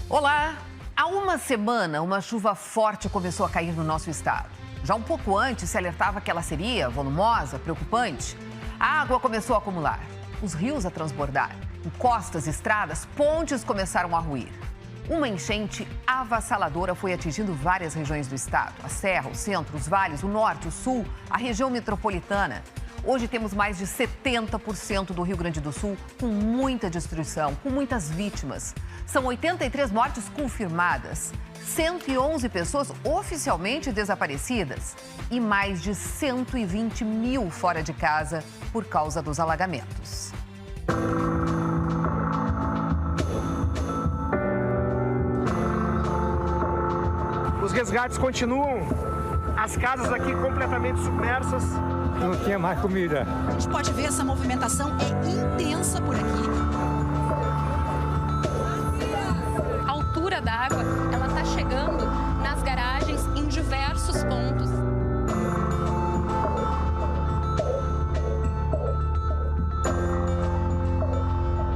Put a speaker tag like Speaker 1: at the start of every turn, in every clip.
Speaker 1: Olá! Há uma semana, uma chuva forte começou a cair no nosso estado. Já um pouco antes se alertava que ela seria volumosa, preocupante. A água começou a acumular, os rios a transbordar, encostas, estradas, pontes começaram a ruir. Uma enchente avassaladora foi atingindo várias regiões do estado. A Serra, o Centro, os vales, o Norte, o Sul, a região metropolitana. Hoje temos mais de 70% do Rio Grande do Sul com muita destruição, com muitas vítimas. São 83 mortes confirmadas, 111 pessoas oficialmente desaparecidas e mais de 120 mil fora de casa por causa dos alagamentos.
Speaker 2: Os resgates continuam, as casas aqui completamente submersas.
Speaker 3: Não tinha mais comida.
Speaker 4: A gente pode ver essa movimentação é intensa por aqui.
Speaker 5: A altura da água, ela está chegando nas garagens em diversos pontos.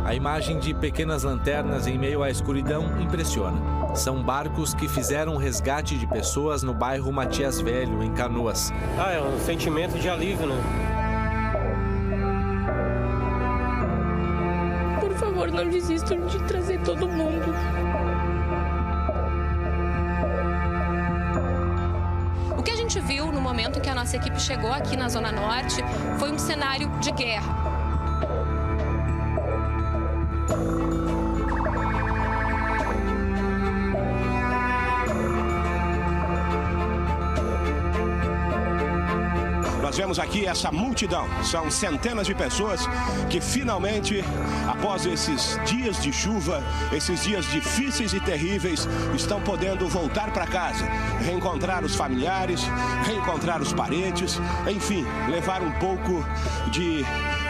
Speaker 6: A imagem de pequenas lanternas em meio à escuridão impressiona. São barcos que fizeram resgate de pessoas no bairro Matias Velho, em Canoas.
Speaker 2: É um sentimento de alívio, né?
Speaker 7: Por favor, não desistam de trazer todo mundo.
Speaker 5: O que a gente viu no momento em que a nossa equipe chegou aqui na Zona Norte foi um cenário de guerra.
Speaker 8: Nós vemos aqui essa multidão, são centenas de pessoas que finalmente, após esses dias de chuva, esses dias difíceis e terríveis, estão podendo voltar para casa, reencontrar os familiares, reencontrar os parentes, enfim, levar um pouco de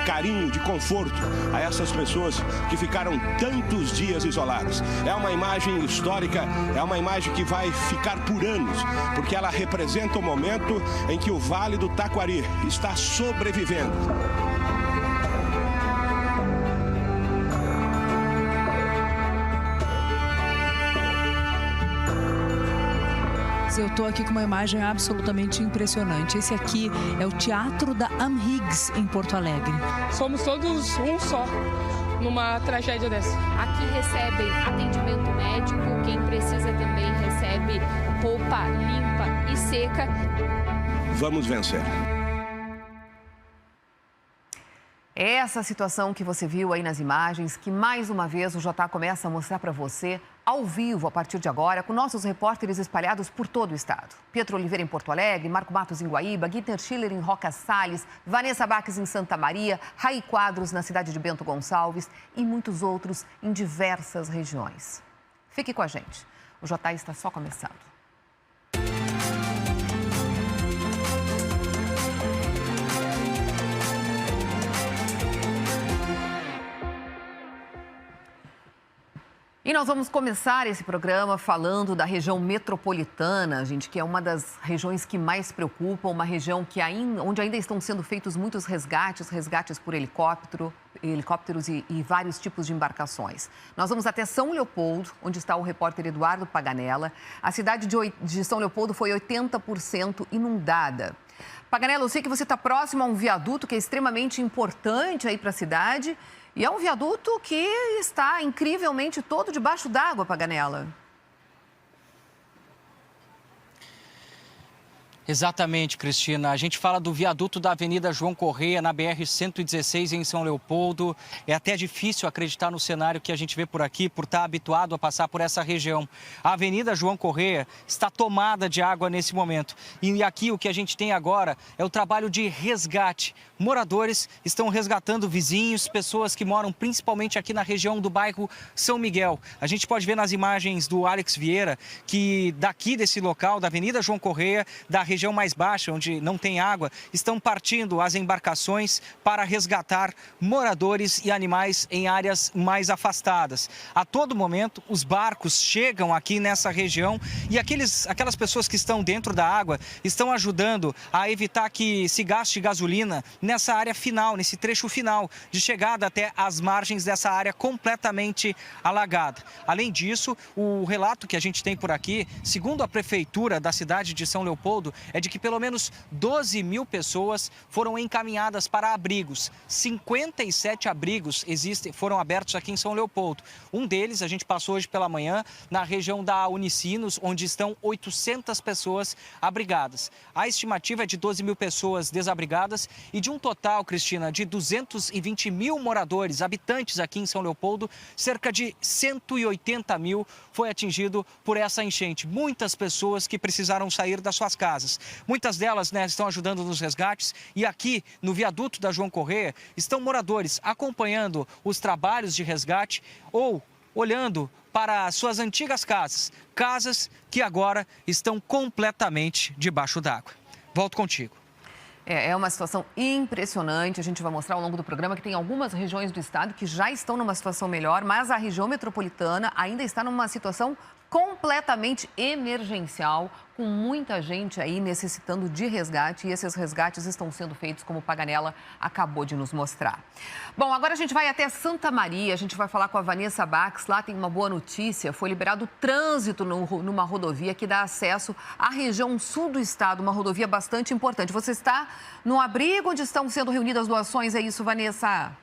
Speaker 8: carinho, de conforto a essas pessoas que ficaram tantos dias isoladas. É uma imagem histórica, é uma imagem que vai ficar por anos, porque ela representa o momento em que o Vale do Taquari está sobrevivendo.
Speaker 4: Eu estou aqui com uma imagem absolutamente impressionante. Esse aqui é o Teatro da Amhiggs, em Porto Alegre.
Speaker 7: Somos todos um só numa tragédia dessa.
Speaker 5: Aqui recebem atendimento médico, quem precisa também recebe roupa limpa e seca.
Speaker 8: Vamos vencer.
Speaker 1: Essa situação que você viu aí nas imagens, que mais uma vez o Jotá começa a mostrar para você ao vivo a partir de agora, com nossos repórteres espalhados por todo o estado. Pietro Oliveira em Porto Alegre, Marco Matos em Guaíba, Guiter Schiller em Roca Salles, Vanessa Baques em Santa Maria, Raí Quadros na cidade de Bento Gonçalves e muitos outros em diversas regiões. Fique com a gente, o Jotá está só começando. E nós vamos começar esse programa falando da região metropolitana, gente, que é uma das regiões que mais preocupa, uma região que onde ainda estão sendo feitos muitos resgates por helicópteros e vários tipos de embarcações. Nós vamos até São Leopoldo, onde está o repórter Eduardo Paganella. A cidade de São Leopoldo foi 80% inundada. Paganella, eu sei que você está próximo a um viaduto que é extremamente importante aí para a cidade. E é um viaduto que está incrivelmente todo debaixo d'água, Paganella.
Speaker 9: Exatamente, Cristina. A gente fala do viaduto da Avenida João Correia, na BR-116, em São Leopoldo. É até difícil acreditar no cenário que a gente vê por aqui, por estar habituado a passar por essa região. A Avenida João Correia está tomada de água nesse momento. E aqui o que a gente tem agora é o trabalho de resgate. Moradores estão resgatando vizinhos, pessoas que moram principalmente aqui na região do bairro São Miguel. A gente pode ver nas imagens do Alex Vieira que daqui desse local, da Avenida João Correia, da região mais baixa, onde não tem água, estão partindo as embarcações para resgatar moradores e animais em áreas mais afastadas. A todo momento, os barcos chegam aqui nessa região e aquelas pessoas que estão dentro da água estão ajudando a evitar que se gaste gasolina nessa área final, nesse trecho final de chegada até as margens dessa área completamente alagada. Além disso, o relato que a gente tem por aqui, segundo a prefeitura da cidade de São Leopoldo, é de que pelo menos 12 mil pessoas foram encaminhadas para abrigos. 57 abrigos foram abertos aqui em São Leopoldo. Um deles, a gente passou hoje pela manhã, na região da Unicinos, onde estão 800 pessoas abrigadas. A estimativa é de 12 mil pessoas desabrigadas e de um total, Cristina, de 220 mil moradores, habitantes aqui em São Leopoldo, cerca de 180 mil foi atingido por essa enchente. Muitas pessoas que precisaram sair das suas casas. Muitas delas, né, estão ajudando nos resgates e aqui no viaduto da João Correia estão moradores acompanhando os trabalhos de resgate ou olhando para suas antigas casas, casas que agora estão completamente debaixo d'água. Volto contigo.
Speaker 1: É uma situação impressionante. A gente vai mostrar ao longo do programa que tem algumas regiões do estado que já estão numa situação melhor, mas a região metropolitana ainda está numa situação completamente emergencial, com muita gente aí necessitando de resgate, e esses resgates estão sendo feitos como o Paganella acabou de nos mostrar. Bom, agora a gente vai até Santa Maria, a gente vai falar com a Vanessa Bax. Lá tem uma boa notícia, foi liberado o trânsito numa rodovia que dá acesso à região sul do estado, uma rodovia bastante importante. Você está no abrigo onde estão sendo reunidas doações, é isso, Vanessa?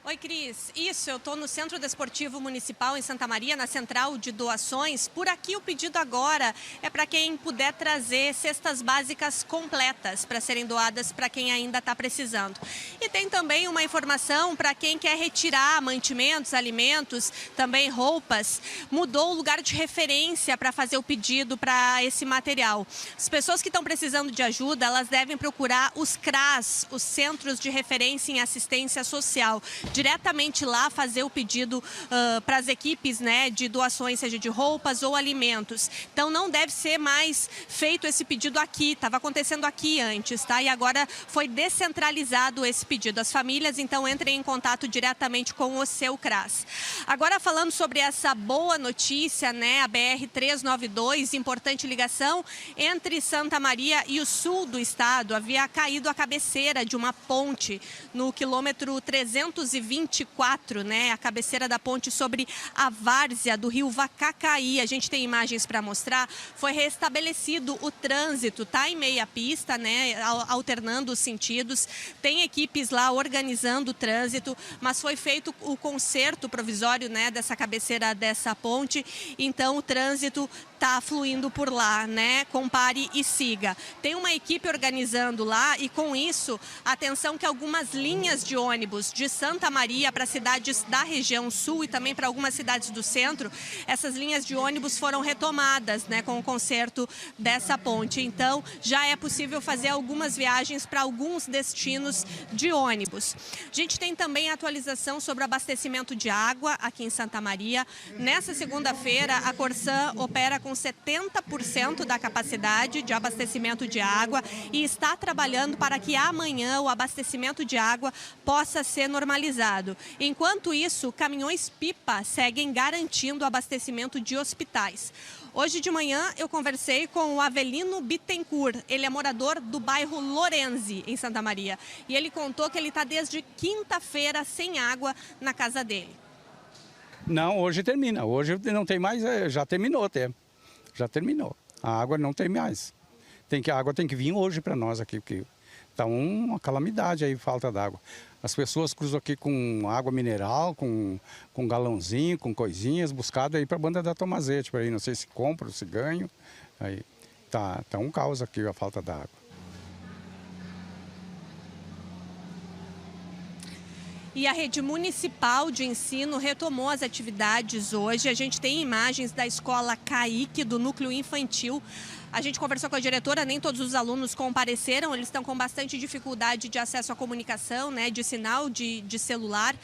Speaker 10: Oi, Cris. Isso, eu estou no Centro Desportivo Municipal em Santa Maria, na central de doações. Por aqui o pedido agora é para quem puder trazer cestas básicas completas para serem doadas para quem ainda está precisando. E tem também uma informação para quem quer retirar mantimentos, alimentos, também roupas. Mudou o lugar de referência para fazer o pedido para esse material. As pessoas que estão precisando de ajuda, elas devem procurar os CRAS, os Centros de Referência em Assistência Social. Diretamente lá fazer o pedido para as equipes, né, de doações, seja de roupas ou alimentos. Então não deve ser mais feito esse pedido aqui, estava acontecendo aqui antes, tá? E agora foi descentralizado esse pedido. As famílias, então, entrem em contato diretamente com o seu CRAS. Agora falando sobre essa boa notícia, né, a BR-392, importante ligação entre Santa Maria e o sul do estado. Havia caído a cabeceira de uma ponte no quilômetro 324, né, a cabeceira da ponte sobre a várzea do rio Vacacaí. A gente tem imagens para mostrar. Foi restabelecido o trânsito, tá em meia pista, né, alternando os sentidos. Tem equipes lá organizando o trânsito, mas foi feito o conserto provisório, né, dessa cabeceira dessa ponte. Então o trânsito está fluindo por lá, né? Compare e siga. Tem uma equipe organizando lá e com isso, atenção que algumas linhas de ônibus de Santa Maria para cidades da região sul e também para algumas cidades do centro, essas linhas de ônibus foram retomadas, né, com o conserto dessa ponte. Então, já é possível fazer algumas viagens para alguns destinos de ônibus. A gente tem também a atualização sobre o abastecimento de água aqui em Santa Maria. Nessa segunda-feira, a Corsã opera com 70% da capacidade de abastecimento de água e está trabalhando para que amanhã o abastecimento de água possa ser normalizado. Enquanto isso, caminhões-pipa seguem garantindo o abastecimento de hospitais. Hoje de manhã eu conversei com o Avelino Bittencourt, ele é morador do bairro Lorenzi, em Santa Maria. E ele contou que ele está desde quinta-feira sem água na casa dele.
Speaker 3: Não, hoje termina, hoje não tem mais, já terminou até. Já terminou. A água não tem mais. A água tem que vir hoje para nós aqui, porque está uma calamidade aí, falta d'água. As pessoas cruzam aqui com água mineral, com galãozinho, com coisinhas, buscado aí para a banda da Tomazete, para aí, não sei se compro, se ganho. Aí tá um caos aqui a falta d'água.
Speaker 10: E a rede municipal de ensino retomou as atividades hoje. A gente tem imagens da escola CAIC, do núcleo infantil. A gente conversou com a diretora, nem todos os alunos compareceram, eles estão com bastante dificuldade de acesso à comunicação, né, de sinal de celular.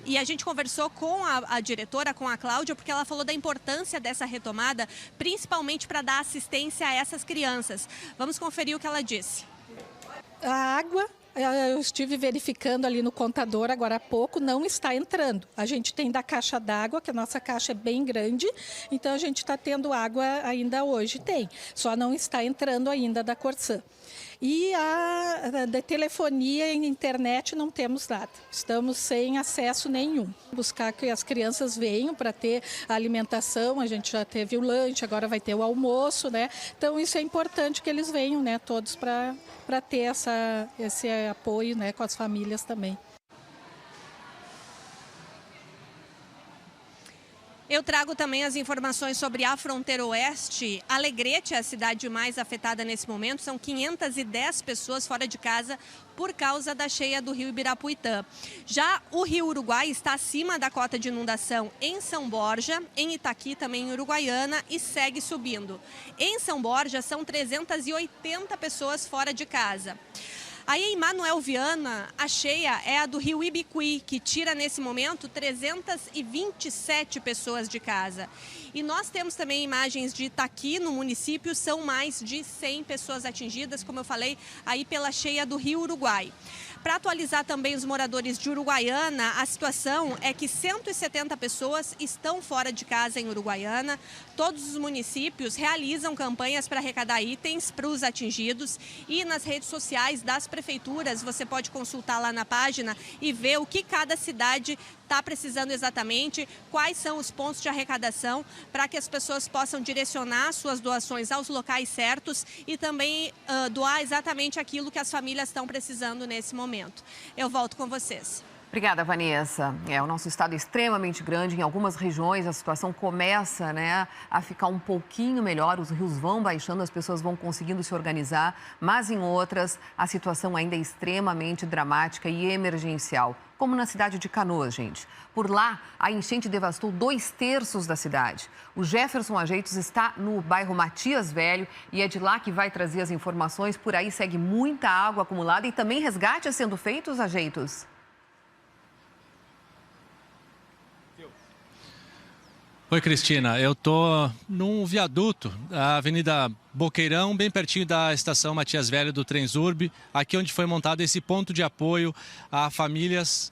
Speaker 10: E a gente conversou com a diretora, com a Cláudia, porque ela falou da importância dessa retomada, principalmente para dar assistência a essas crianças. Vamos conferir o que ela disse.
Speaker 11: A água Eu estive verificando ali no contador agora há pouco, não está entrando. A gente tem da caixa d'água, que a nossa caixa é bem grande, então a gente está tendo água ainda hoje, tem. Só não está entrando ainda da Corsã. E a da telefonia e internet não temos nada. Estamos sem acesso nenhum. Buscar que as crianças venham para ter a alimentação, a gente já teve o lanche, agora vai ter o almoço, né? Então isso é importante que eles venham, né, todos para ter esse apoio, né, com as famílias também.
Speaker 10: Eu trago também as informações sobre a fronteira oeste. Alegrete é a cidade mais afetada nesse momento. São 510 pessoas fora de casa por causa da cheia do rio Ibirapuitã. Já o rio Uruguai está acima da cota de inundação em São Borja, em Itaqui, também em Uruguaiana, e segue subindo. Em São Borja, são 380 pessoas fora de casa. Aí em Manoel Viana, a cheia é a do rio Ibiqui, que tira nesse momento 327 pessoas de casa. E nós temos também imagens de Itaqui, no município, são mais de 100 pessoas atingidas, como eu falei, aí pela cheia do rio Uruguai. Para atualizar também os moradores de Uruguaiana, a situação é que 170 pessoas estão fora de casa em Uruguaiana. Todos os municípios realizam campanhas para arrecadar itens para os atingidos e nas redes sociais das prefeituras você pode consultar lá na página e ver o que cada cidade está precisando exatamente, quais são os pontos de arrecadação para que as pessoas possam direcionar suas doações aos locais certos e também doar exatamente aquilo que as famílias estão precisando nesse momento. Eu volto com vocês.
Speaker 1: Obrigada, Vanessa. O nosso estado é extremamente grande. Em algumas regiões a situação começa, a ficar um pouquinho melhor. Os rios vão baixando, as pessoas vão conseguindo se organizar. Mas em outras, a situação ainda é extremamente dramática e emergencial. Como na cidade de Canoas, gente. Por lá, a enchente devastou 2/3 da cidade. O Jefferson Ajeitos está no bairro Matias Velho e é de lá que vai trazer as informações. Por aí segue muita água acumulada e também resgates sendo feitos, Ajeitos?
Speaker 12: Oi, Cristina. Eu estou num viaduto, a Avenida Boqueirão, bem pertinho da estação Matias Velho do Transurb, aqui onde foi montado esse ponto de apoio a famílias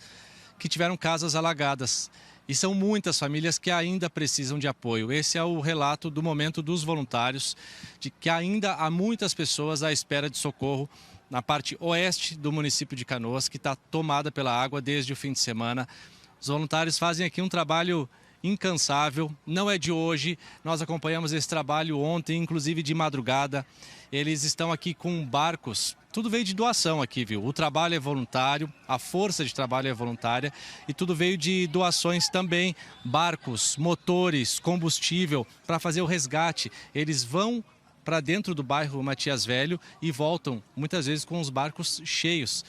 Speaker 12: que tiveram casas alagadas. E são muitas famílias que ainda precisam de apoio. Esse é o relato do momento dos voluntários, de que ainda há muitas pessoas à espera de socorro na parte oeste do município de Canoas, que está tomada pela água desde o fim de semana. Os voluntários fazem aqui um trabalho incansável, não é de hoje, nós acompanhamos esse trabalho ontem, inclusive de madrugada. Eles estão aqui com barcos, tudo veio de doação aqui, viu? O trabalho é voluntário, a força de trabalho é voluntária e tudo veio de doações também, barcos, motores, combustível para fazer o resgate. Eles vão para dentro do bairro Matias Velho e voltam muitas vezes com os barcos cheios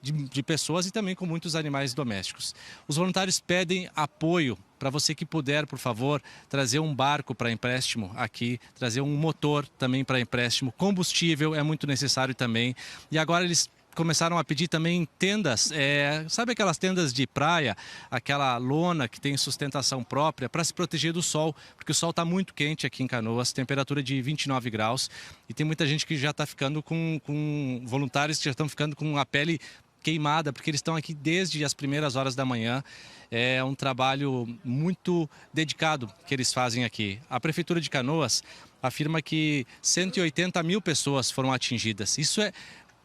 Speaker 12: de pessoas e também com muitos animais domésticos. Os voluntários pedem apoio para você que puder, por favor, trazer um barco para empréstimo aqui, trazer um motor também para empréstimo, combustível é muito necessário também. E agora eles começaram a pedir também tendas, sabe aquelas tendas de praia, aquela lona que tem sustentação própria para se proteger do sol, porque o sol está muito quente aqui em Canoas, temperatura de 29 graus e tem muita gente que já está ficando com voluntários que já estão ficando com a pele queimada, porque eles estão aqui desde as primeiras horas da manhã. É um trabalho muito dedicado que eles fazem aqui. A Prefeitura de Canoas afirma que 180 mil pessoas foram atingidas. Isso é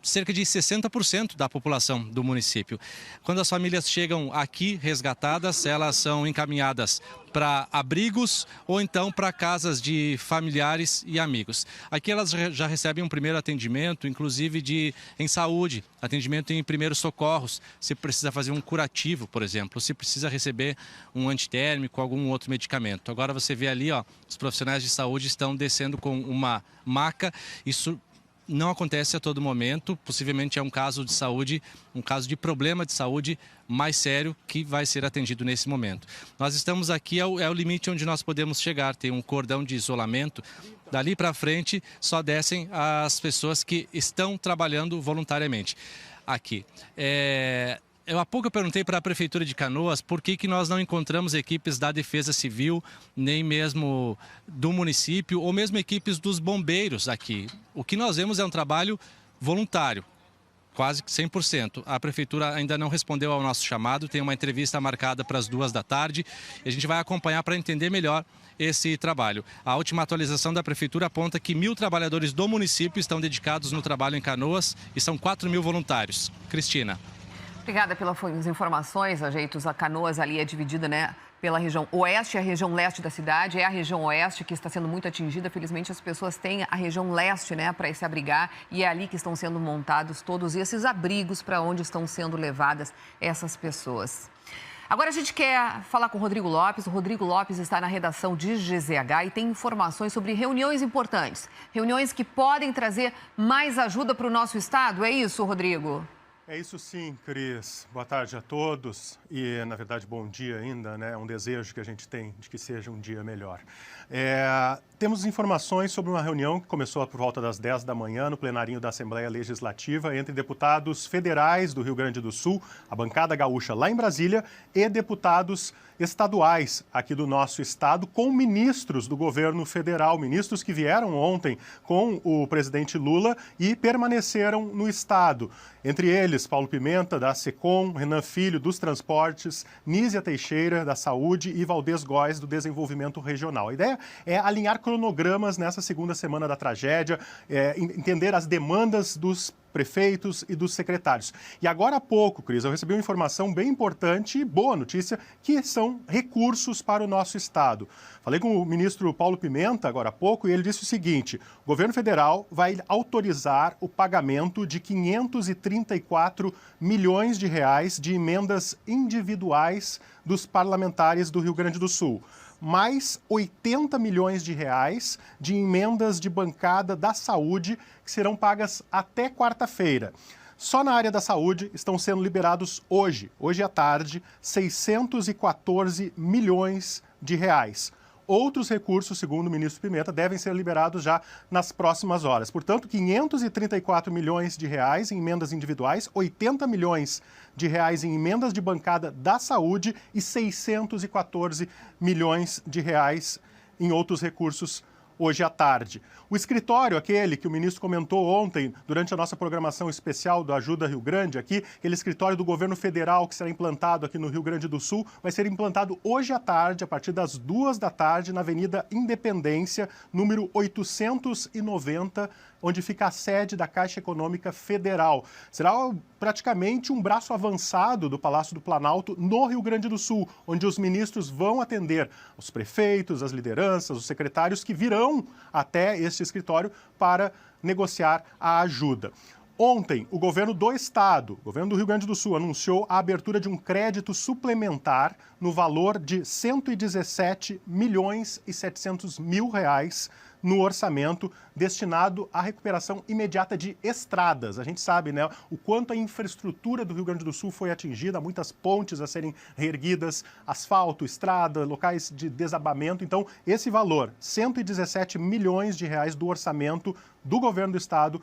Speaker 12: cerca de 60% da população do município. Quando as famílias chegam aqui resgatadas, elas são encaminhadas para abrigos ou então para casas de familiares e amigos. Aqui elas já recebem um primeiro atendimento, inclusive em saúde, atendimento em primeiros socorros, se precisa fazer um curativo, por exemplo, se precisa receber um antitérmico, algum outro medicamento. Agora você vê ali, os profissionais de saúde estão descendo com uma maca. Isso não acontece a todo momento, possivelmente é um caso de saúde, um caso de problema de saúde mais sério que vai ser atendido nesse momento. Nós estamos aqui, é o limite onde nós podemos chegar, tem um cordão de isolamento. Dali para frente só descem as pessoas que estão trabalhando voluntariamente aqui. Há pouco eu perguntei para a Prefeitura de Canoas por que nós não encontramos equipes da Defesa Civil, nem mesmo do município, ou mesmo equipes dos bombeiros aqui. O que nós vemos é um trabalho voluntário, quase 100%. A Prefeitura ainda não respondeu ao nosso chamado, tem uma entrevista marcada para as 14h e a gente vai acompanhar para entender melhor esse trabalho. A última atualização da Prefeitura aponta que 1.000 trabalhadores do município estão dedicados no trabalho em Canoas e são 4.000 voluntários. Cristina.
Speaker 1: Obrigada pelas informações, Ajeitos. A Canoas ali é dividida, né, pela região oeste e a região leste da cidade. É a região oeste que está sendo muito atingida. Felizmente, as pessoas têm a região leste, né, para se abrigar. E é ali que estão sendo montados todos esses abrigos para onde estão sendo levadas essas pessoas. Agora a gente quer falar com o Rodrigo Lopes. O Rodrigo Lopes está na redação de GZH e tem informações sobre reuniões importantes. Reuniões que podem trazer mais ajuda para o nosso estado. É isso, Rodrigo?
Speaker 13: É isso sim, Cris. Boa tarde a todos e, na verdade, bom dia ainda, né? É um desejo que a gente tem de que seja um dia melhor. Temos informações sobre uma reunião que começou por volta das 10 da manhã no plenarinho da Assembleia Legislativa entre deputados federais do Rio Grande do Sul, a bancada gaúcha lá em Brasília, e deputados estaduais aqui do nosso estado, com ministros do governo federal, ministros que vieram ontem com o presidente Lula e permaneceram no estado. Entre eles, Paulo Pimenta, da SECOM, Renan Filho, dos Transportes, Nízia Teixeira, da Saúde e Valdez Góes, do Desenvolvimento Regional. A ideia é alinhar cronogramas nessa segunda semana da tragédia, entender as demandas dos prefeitos e dos secretários. E agora há pouco, Cris, eu recebi uma informação bem importante e boa notícia, que são recursos para o nosso estado. Falei com o ministro Paulo Pimenta agora há pouco e ele disse o seguinte: o governo federal vai autorizar o pagamento de 534 milhões de reais de emendas individuais dos parlamentares do Rio Grande do Sul, mais 80 milhões de reais de emendas de bancada da saúde que serão pagas até quarta-feira. Só na área da saúde estão sendo liberados hoje à tarde, 614 milhões de reais. Outros recursos, segundo o ministro Pimenta, devem ser liberados já nas próximas horas. Portanto, 534 milhões de reais em emendas individuais, 80 milhões de reais em emendas de bancada da saúde e 614 milhões de reais em outros recursos hoje à tarde. O escritório, aquele que o ministro comentou ontem, durante a nossa programação especial do Ajuda Rio Grande, aqui, aquele escritório do governo federal que será implantado aqui no Rio Grande do Sul, vai ser implantado hoje à tarde, a partir das 14h, na Avenida Independência, número 890, onde fica a sede da Caixa Econômica Federal. Será praticamente um braço avançado do Palácio do Planalto no Rio Grande do Sul, onde os ministros vão atender os prefeitos, as lideranças, os secretários que virão até este escritório para negociar a ajuda. Ontem, o governo do estado, o governo do Rio Grande do Sul, anunciou a abertura de um crédito suplementar no valor de 117 milhões e 700 mil reais no orçamento destinado à recuperação imediata de estradas. A gente sabe, né, o quanto a infraestrutura do Rio Grande do Sul foi atingida, muitas pontes a serem reerguidas, asfalto, estrada, locais de desabamento. Então, esse valor, 117 milhões de reais do orçamento do governo do estado,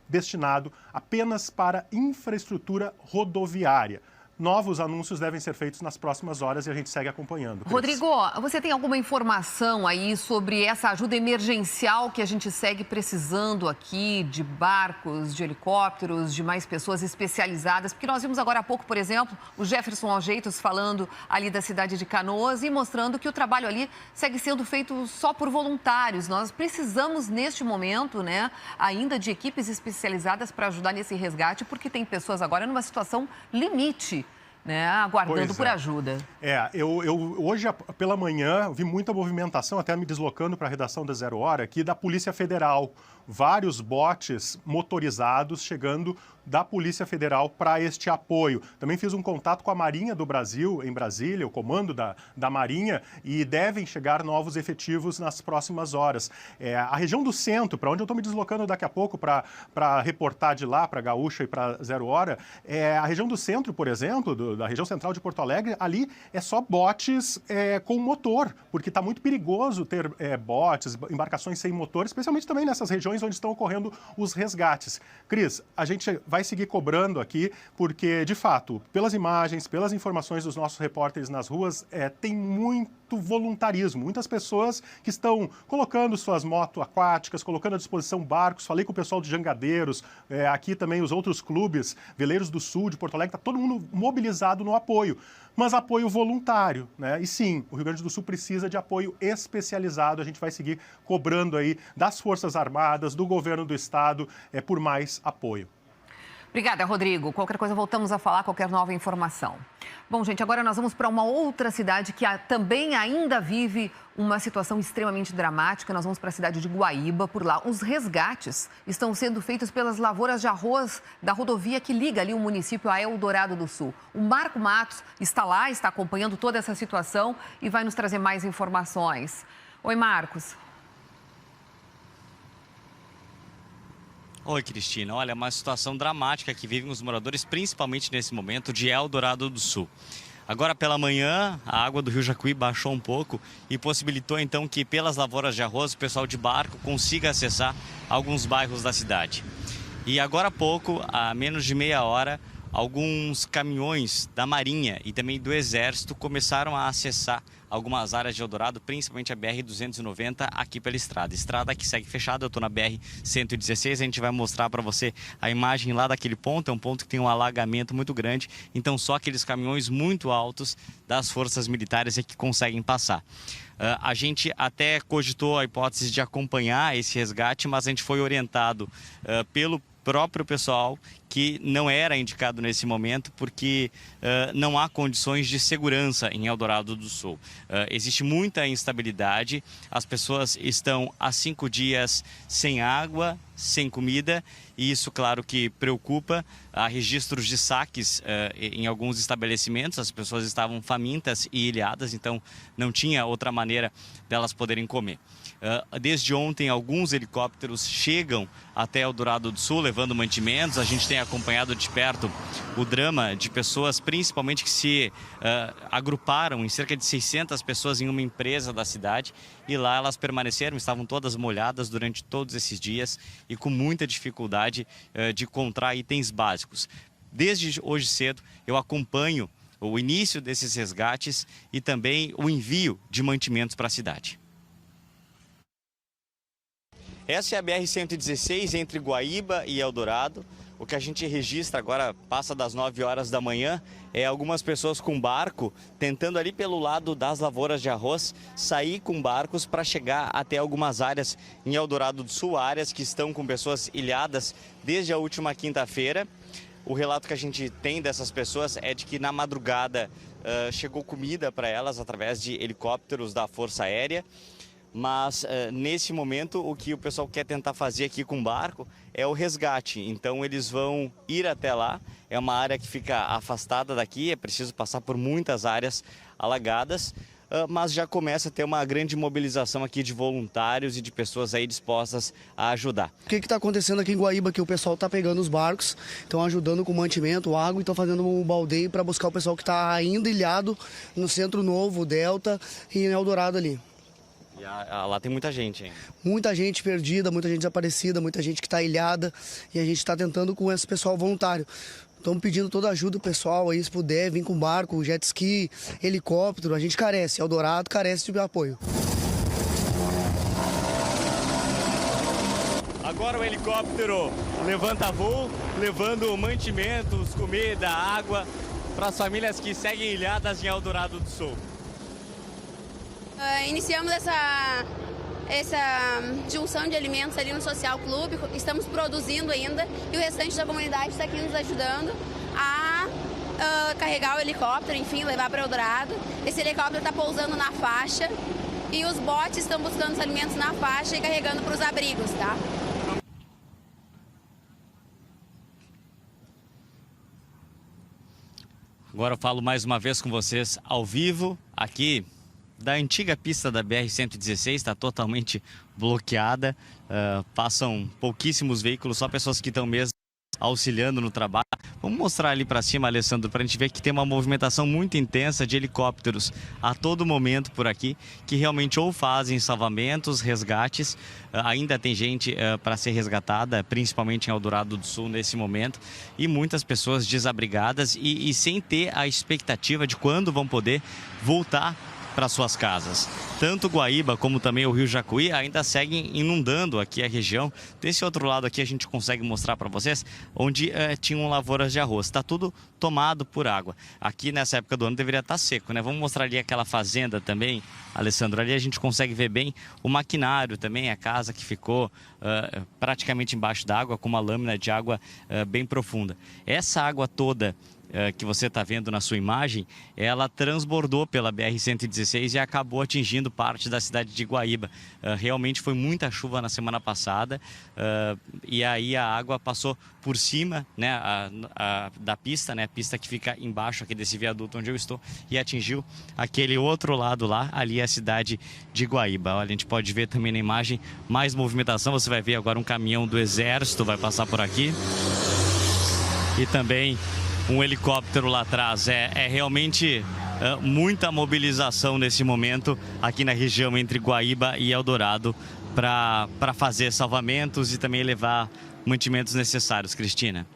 Speaker 13: destinado apenas para infraestrutura rodoviária. Novos anúncios devem ser feitos nas próximas horas e a gente segue acompanhando. Cris.
Speaker 1: Rodrigo, você tem alguma informação aí sobre essa ajuda emergencial que a gente segue precisando aqui, de barcos, de helicópteros, de mais pessoas especializadas? Porque nós vimos agora há pouco, por exemplo, o Jefferson Ajeitos falando ali da cidade de Canoas e mostrando que o trabalho ali segue sendo feito só por voluntários. Nós precisamos, neste momento, né, ainda de equipes especializadas para ajudar nesse resgate, porque tem pessoas agora numa situação limite, né, aguardando por ajuda.
Speaker 13: Eu hoje pela manhã vi muita movimentação, até me deslocando para a redação da Zero Hora aqui, da Polícia Federal. Vários botes motorizados chegando da Polícia Federal para este apoio. Também fiz um contato com a Marinha do Brasil, em Brasília, o comando da Marinha, e devem chegar novos efetivos nas próximas horas. A região do centro, para onde eu estou me deslocando daqui a pouco para reportar de lá, para Gaúcha e para Zero Hora, a região do centro, por exemplo, da região central de Porto Alegre, ali é só botes com motor, porque está muito perigoso ter botes, embarcações sem motor, especialmente também nessas regiões onde estão ocorrendo os resgates. Cris, a gente vai vai seguir cobrando aqui, porque, de fato, pelas imagens, pelas informações dos nossos repórteres nas ruas, tem muito voluntarismo. Muitas pessoas que estão colocando suas motos aquáticas, colocando à disposição barcos. Falei com o pessoal de Jangadeiros, aqui também os outros clubes, Veleiros do Sul, de Porto Alegre, está todo mundo mobilizado no apoio. Mas apoio voluntário, né? E sim, o Rio Grande do Sul precisa de apoio especializado. A gente vai seguir cobrando aí das Forças Armadas, do governo do estado, por mais apoio.
Speaker 1: Obrigada, Rodrigo. Qualquer coisa, voltamos a falar, qualquer nova informação. Bom, gente, agora nós vamos para uma outra cidade que também ainda vive uma situação extremamente dramática. Nós vamos para a cidade de Guaíba. Por lá, os resgates estão sendo feitos pelas lavouras de arroz da rodovia que liga ali o município a Eldorado do Sul. O Marco Matos está lá, está acompanhando toda essa situação e vai nos trazer mais informações. Oi, Marcos.
Speaker 14: Oi, Cristina. Olha, uma situação dramática que vivem os moradores, principalmente nesse momento, de Eldorado do Sul. Agora pela manhã, a água do rio Jacuí baixou um pouco e possibilitou então que pelas lavouras de arroz o pessoal de barco consiga acessar alguns bairros da cidade. E agora há pouco, há menos de meia hora, alguns caminhões da Marinha e também do Exército começaram a acessar algumas áreas de Eldorado, principalmente a BR-290 aqui pela estrada. Estrada que segue fechada, eu estou na BR-116, a gente vai mostrar para você a imagem lá daquele ponto, é um ponto que tem um alagamento muito grande, então só aqueles caminhões muito altos das forças militares é que conseguem passar. A gente até cogitou a hipótese de acompanhar esse resgate, mas a gente foi orientado pelo próprio pessoal que não era indicado nesse momento porque não há condições de segurança em Eldorado do Sul. Existe muita instabilidade, as pessoas estão há 5 dias sem água, sem comida, e isso, claro, que preocupa. Há registros de saques em alguns estabelecimentos, as pessoas estavam famintas e ilhadas, então não tinha outra maneira delas poderem comer. Desde ontem, alguns helicópteros chegam até Eldorado do Sul, levando mantimentos. A gente tem acompanhado de perto o drama de pessoas, principalmente que se agruparam em cerca de 600 pessoas em uma empresa da cidade. E lá elas permaneceram, estavam todas molhadas durante todos esses dias e com muita dificuldade de encontrar itens básicos. Desde hoje cedo, eu acompanho o início desses resgates e também o envio de mantimentos para a cidade. Essa é a BR-116 entre Guaíba e Eldorado. O que a gente registra agora, passa das 9 horas da manhã, é algumas pessoas com barco tentando ali pelo lado das lavouras de arroz sair com barcos para chegar até algumas áreas em Eldorado do Sul, áreas que estão com pessoas ilhadas desde a última quinta-feira. O relato que a gente tem dessas pessoas é de que na madrugada chegou comida para elas através de helicópteros da Força Aérea. Mas nesse momento o que o pessoal quer tentar fazer aqui com o barco é o resgate. Então eles vão ir até lá, é uma área que fica afastada daqui, é preciso passar por muitas áreas alagadas, mas já começa a ter uma grande mobilização aqui de voluntários e de pessoas aí dispostas a ajudar.
Speaker 15: O que está acontecendo aqui em Guaíba, que o pessoal está pegando os barcos, estão ajudando com mantimento, água, e estão fazendo um baldeio para buscar o pessoal que está ainda ilhado no Centro Novo, Delta e em Eldorado ali.
Speaker 14: E lá tem muita gente, hein?
Speaker 15: Muita gente perdida, muita gente desaparecida, muita gente que está ilhada, e a gente está tentando com esse pessoal voluntário. Estamos pedindo toda a ajuda do pessoal aí, se puder, vir com barco, jet ski, helicóptero, a gente carece, Eldorado carece de apoio.
Speaker 14: Agora o helicóptero levanta voo, levando mantimentos, comida, água para as famílias que seguem ilhadas em Eldorado do Sul.
Speaker 16: Iniciamos essa junção de alimentos ali no Social Clube, estamos produzindo ainda e o restante da comunidade está aqui nos ajudando a carregar o helicóptero, enfim, levar para Eldorado. Esse helicóptero está pousando na faixa e os botes estão buscando os alimentos na faixa e carregando para os abrigos, tá?
Speaker 14: Agora eu falo mais uma vez com vocês ao vivo, aqui da antiga pista da BR-116, está totalmente bloqueada, passam pouquíssimos veículos, só pessoas que estão mesmo auxiliando no trabalho. Vamos mostrar ali para cima, Alessandro, para a gente ver que tem uma movimentação muito intensa de helicópteros a todo momento por aqui, que realmente ou fazem salvamentos, resgates. Ainda tem gente para ser resgatada, principalmente em Eldorado do Sul nesse momento, e muitas pessoas desabrigadas e sem ter a expectativa de quando vão poder voltar para suas casas. Tanto Guaíba como também o Rio Jacuí ainda seguem inundando aqui a região. Desse outro lado aqui a gente consegue mostrar para vocês onde tinham lavouras de arroz. Está tudo tomado por água. Aqui nessa época do ano deveria estar seco, né? Vamos mostrar ali aquela fazenda também, Alessandro. Ali a gente consegue ver bem o maquinário também, a casa que ficou praticamente embaixo d'água, com uma lâmina de água bem profunda. Essa água toda que você está vendo na sua imagem, ela transbordou pela BR-116 e acabou atingindo parte da cidade de Guaíba. Realmente foi muita chuva na semana passada e aí a água passou por cima, né, da pista, né, a pista que fica embaixo aqui desse viaduto onde eu estou, e atingiu aquele outro lado lá, ali é a cidade de Guaíba. Olha, a gente pode ver também na imagem mais movimentação. Você vai ver agora um caminhão do Exército vai passar por aqui e também um helicóptero lá atrás. É realmente muita mobilização nesse momento aqui na região entre Guaíba e Eldorado para fazer salvamentos e também levar mantimentos necessários, Cristina.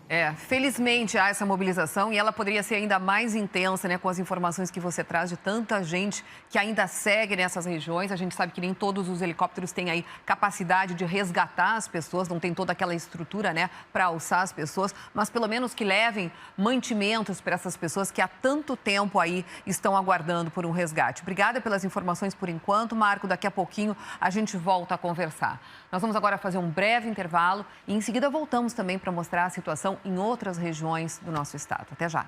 Speaker 1: Felizmente há essa mobilização e ela poderia ser ainda mais intensa, né, com as informações que você traz de tanta gente que ainda segue nessas regiões. A gente sabe que nem todos os helicópteros têm aí capacidade de resgatar as pessoas, não tem toda aquela estrutura, né, para alçar as pessoas, mas pelo menos que levem mantimentos para essas pessoas que há tanto tempo aí estão aguardando por um resgate. Obrigada pelas informações por enquanto, Marco. Daqui a pouquinho a gente volta a conversar. Nós vamos agora fazer um breve intervalo e em seguida voltamos também para mostrar a situação em outras regiões do nosso estado. Até já.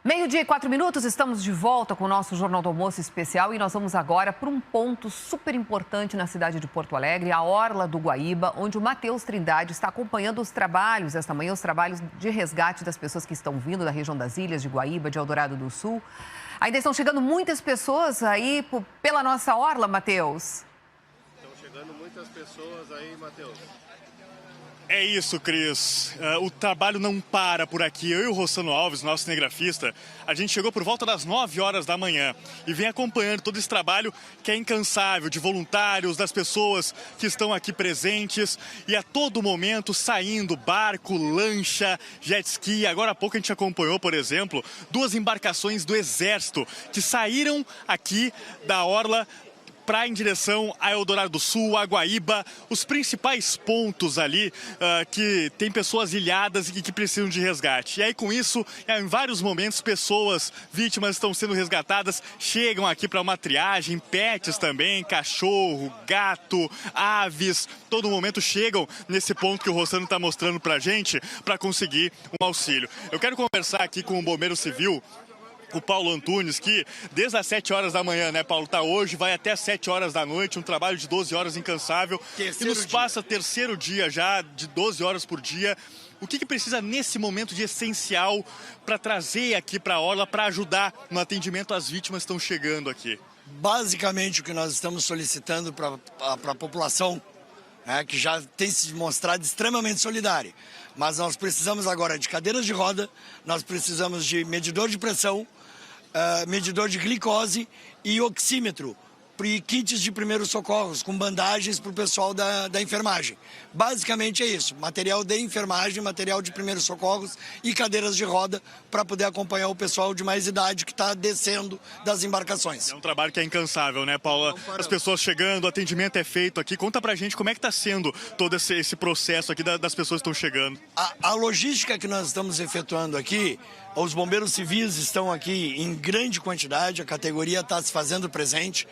Speaker 1: Meio-dia e 4 minutos, estamos de volta com o nosso Jornal do Almoço especial e nós vamos agora para um ponto super importante na cidade de Porto Alegre, a Orla do Guaíba, onde o Matheus Trindade está acompanhando os trabalhos, esta manhã, os trabalhos de resgate das pessoas que estão vindo da região das Ilhas de Guaíba, de Eldorado do Sul. Ainda estão chegando muitas pessoas aí pela nossa orla, Matheus.
Speaker 17: Estão chegando muitas pessoas aí, Matheus. É isso, Cris. O trabalho não para por aqui. Eu e o Rossano Alves, nosso cinegrafista, a gente chegou por volta das 9 horas da manhã e vem acompanhando todo esse trabalho que é incansável, de voluntários, das pessoas que estão aqui presentes e a todo momento saindo barco, lancha, jet ski. Agora há pouco a gente acompanhou, por exemplo, 2 embarcações do Exército que saíram aqui da orla para em direção a Eldorado do Sul, a Guaíba, os principais pontos ali que tem pessoas ilhadas e que precisam de resgate. E aí com isso, em vários momentos, pessoas vítimas estão sendo resgatadas, chegam aqui para uma triagem, pets também, cachorro, gato, aves, todo momento chegam nesse ponto que o Rossano está mostrando para a gente para conseguir um auxílio. Eu quero conversar aqui com o bombeiro civil, o Paulo Antunes, que desde as 7 horas da manhã, né, Paulo, tá hoje, vai até as 7 horas da noite, um trabalho de 12 horas incansável. E nos passa terceiro dia já, de 12 horas por dia. O que precisa nesse momento de essencial para trazer aqui para a Orla, para ajudar no atendimento às vítimas que estão chegando aqui?
Speaker 18: Basicamente, o que nós estamos solicitando para a população, que já tem se mostrado extremamente solidária. Mas nós precisamos agora de cadeiras de roda, nós precisamos de medidor de pressão, medidor de glicose e oxímetro, e kits de primeiros socorros com bandagens para o pessoal da enfermagem. Basicamente é isso, material de enfermagem, material de primeiros socorros e cadeiras de roda para poder acompanhar o pessoal de mais idade que está descendo das embarcações.
Speaker 17: É um trabalho que é incansável, né, Paula? As pessoas chegando, o atendimento é feito aqui. Conta pra gente como é que está sendo todo esse processo aqui das pessoas que estão chegando.
Speaker 18: A logística que nós estamos efetuando aqui, os bombeiros civis estão aqui em grande quantidade, a categoria está se fazendo presente.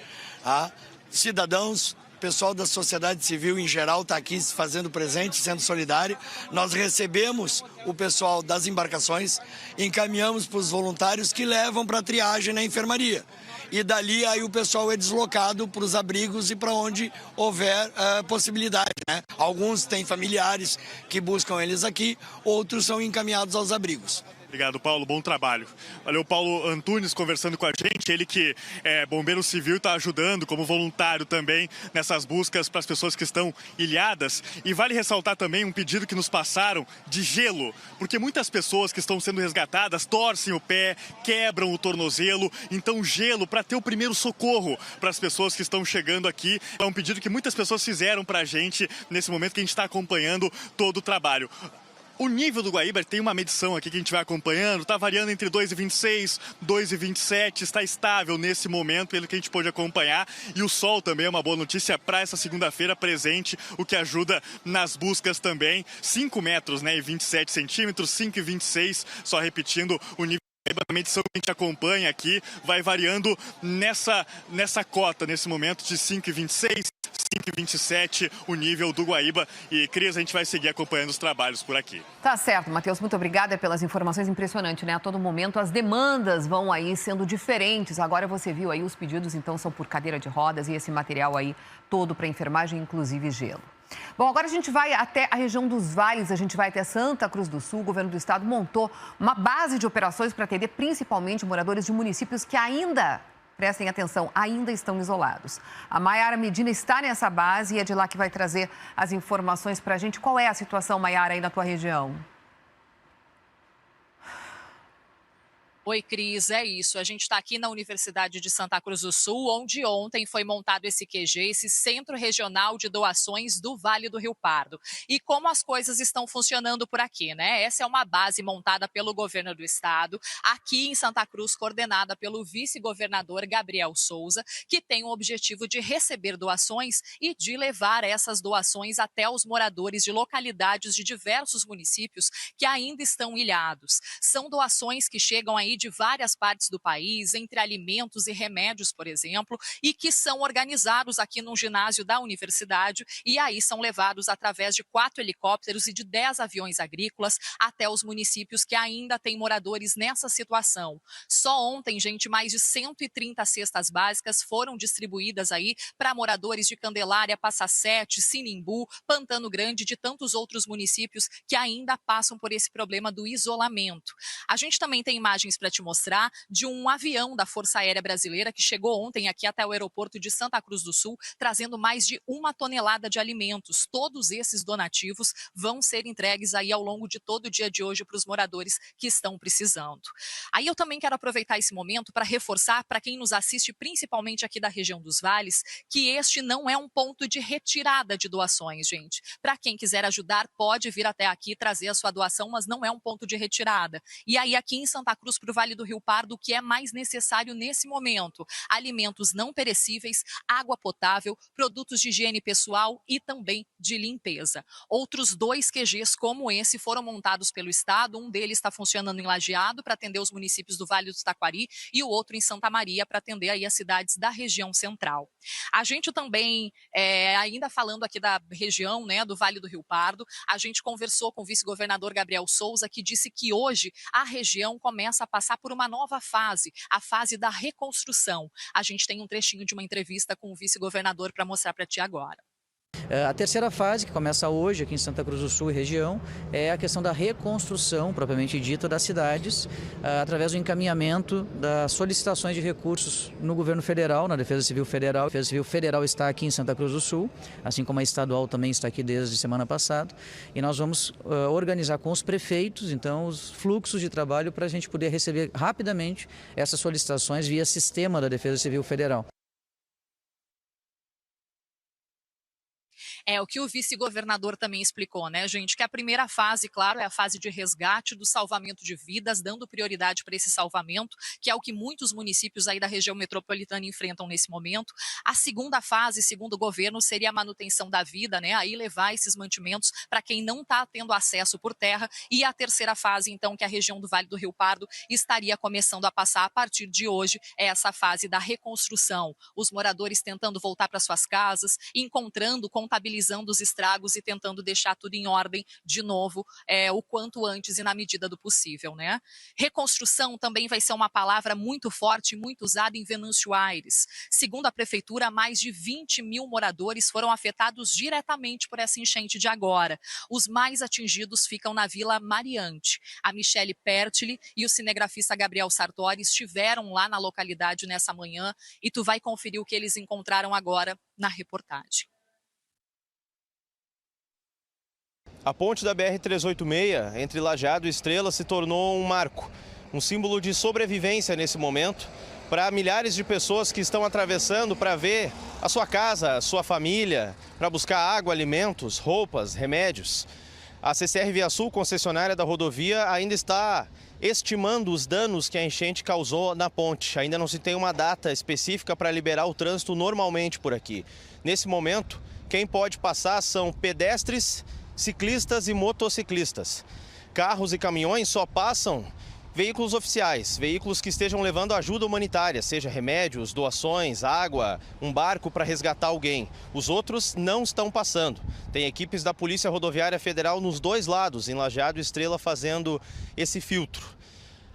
Speaker 18: Cidadãos, pessoal da sociedade civil em geral está aqui se fazendo presente, sendo solidário. Nós recebemos o pessoal das embarcações, encaminhamos para os voluntários que levam para a triagem na enfermaria. E dali aí o pessoal é deslocado para os abrigos e para onde houver possibilidade, né? Alguns têm familiares que buscam eles aqui, outros são encaminhados aos abrigos.
Speaker 17: Obrigado, Paulo. Bom trabalho. Valeu, Paulo Antunes conversando com a gente. Ele que é bombeiro civil e está ajudando como voluntário também nessas buscas para as pessoas que estão ilhadas. E vale ressaltar também um pedido que nos passaram de gelo, porque muitas pessoas que estão sendo resgatadas torcem o pé, quebram o tornozelo. Então, gelo para ter o primeiro socorro para as pessoas que estão chegando aqui. É um pedido que muitas pessoas fizeram para a gente nesse momento que a gente está acompanhando todo o trabalho. O nível do Guaíba, tem uma medição aqui que a gente vai acompanhando, está variando entre 2,26, 2,27, está estável nesse momento, pelo que a gente pôde acompanhar. E o sol também é uma boa notícia para essa segunda-feira presente, o que ajuda nas buscas também. 5 metros, né, e 27 centímetros, 5,26, só repetindo o nível. A medição que a gente acompanha aqui vai variando nessa cota, nesse momento, de 5,26, 5,27, o nível do Guaíba. E, Cris, a gente vai seguir acompanhando os trabalhos por aqui.
Speaker 1: Tá certo, Matheus, muito obrigada pelas informações. Impressionante, né? A todo momento as demandas vão aí sendo diferentes. Agora você viu aí os pedidos, então, são por cadeira de rodas e esse material aí todo para enfermagem, inclusive gelo. Bom, agora a gente vai até a região dos vales, a gente vai até Santa Cruz do Sul. O governo do estado montou uma base de operações para atender principalmente moradores de municípios que ainda, prestem atenção, ainda estão isolados. A Maiara Medina está nessa base e é de lá que vai trazer as informações para a gente. Qual é a situação, Maiara, aí na tua região?
Speaker 19: Oi, Cris, é isso. A gente está aqui na Universidade de Santa Cruz do Sul, onde ontem foi montado esse QG, esse Centro Regional de Doações do Vale do Rio Pardo. E como as coisas estão funcionando por aqui, né? Essa é uma base montada pelo governo do estado, aqui em Santa Cruz, coordenada pelo vice-governador Gabriel Souza, que tem o objetivo de receber doações e de levar essas doações até os moradores de localidades de diversos municípios que ainda estão ilhados. São doações que chegam aí de várias partes do país, entre alimentos e remédios, por exemplo, e que são organizados aqui no ginásio da universidade e aí são levados através de 4 helicópteros e de 10 aviões agrícolas até os municípios que ainda têm moradores nessa situação. Só ontem, gente, mais de 130 cestas básicas foram distribuídas aí para moradores de Candelária, Passa Sete, Sinimbu, Pantano Grande e de tantos outros municípios que ainda passam por esse problema do isolamento. A gente também tem imagens para te mostrar de um avião da Força Aérea Brasileira que chegou ontem aqui até o aeroporto de Santa Cruz do Sul, trazendo mais de 1 tonelada de alimentos. Todos esses donativos vão ser entregues aí ao longo de todo o dia de hoje para os moradores que estão precisando. Aí eu também quero aproveitar esse momento para reforçar para quem nos assiste, principalmente aqui da região dos vales, que este não é um ponto de retirada de doações, gente. Para quem quiser ajudar, pode vir até aqui trazer a sua doação, mas não é um ponto de retirada. E aí aqui em Santa Cruz, para o Vale do Rio Pardo, o que é mais necessário nesse momento? Alimentos não perecíveis, água potável, produtos de higiene pessoal e também de limpeza. Outros 2 QGs como esse foram montados pelo estado, um deles está funcionando em Lajeado para atender os municípios do Vale do Taquari e o outro em Santa Maria para atender aí as cidades da região central. A gente também, ainda falando aqui da região, né, do Vale do Rio Pardo, a gente conversou com o vice-governador Gabriel Souza, que disse que hoje a região começa a passar por uma nova fase, a fase da reconstrução. A gente tem um trechinho de uma entrevista com o vice-governador para mostrar para ti agora.
Speaker 20: A terceira fase, que começa hoje aqui em Santa Cruz do Sul e região, é a questão da reconstrução, propriamente dita, das cidades, através do encaminhamento das solicitações de recursos no governo federal, na Defesa Civil Federal. A Defesa Civil Federal está aqui em Santa Cruz do Sul, assim como a estadual também está aqui desde semana passada. E nós vamos organizar com os prefeitos, então, os fluxos de trabalho para a gente poder receber rapidamente essas solicitações via sistema da Defesa Civil Federal.
Speaker 19: É o que o vice-governador também explicou, né, gente? Que a primeira fase, claro, é a fase de resgate, do salvamento de vidas, dando prioridade para esse salvamento, que é o que muitos municípios aí da região metropolitana enfrentam nesse momento. A segunda fase, segundo o governo, seria a manutenção da vida, né? Aí levar esses mantimentos para quem não está tendo acesso por terra. E a terceira fase, então, que a região do Vale do Rio Pardo estaria começando a passar a partir de hoje, é essa fase da reconstrução. Os moradores tentando voltar para suas casas, encontrando, contabilizando contabilizando os estragos e tentando deixar tudo em ordem de novo o quanto antes e na medida do possível, né? Reconstrução também vai ser uma palavra muito forte e muito usada em Venâncio Aires. Segundo a prefeitura, mais de 20 mil moradores foram afetados diretamente por essa enchente de agora. Os mais atingidos ficam na Vila Mariante. A Michele Pertile e o cinegrafista Gabriel Sartori estiveram lá na localidade nessa manhã e tu vai conferir o que eles encontraram agora na reportagem.
Speaker 21: A ponte da BR-386, entre Lajeado e Estrela, se tornou um marco, um símbolo de sobrevivência nesse momento, para milhares de pessoas que estão atravessando para ver a sua casa, a sua família, para buscar água, alimentos, roupas, remédios. A CCR Via Sul, concessionária da rodovia, ainda está estimando os danos que a enchente causou na ponte. Ainda não se tem uma data específica para liberar o trânsito normalmente por aqui. Nesse momento, quem pode passar são pedestres, ciclistas e motociclistas. Carros e caminhões só passam veículos oficiais, veículos que estejam levando ajuda humanitária, seja remédios, doações, água, um barco para resgatar alguém. Os outros não estão passando. Tem equipes da Polícia Rodoviária Federal nos dois lados, em Lajeado e Estrela, fazendo esse filtro.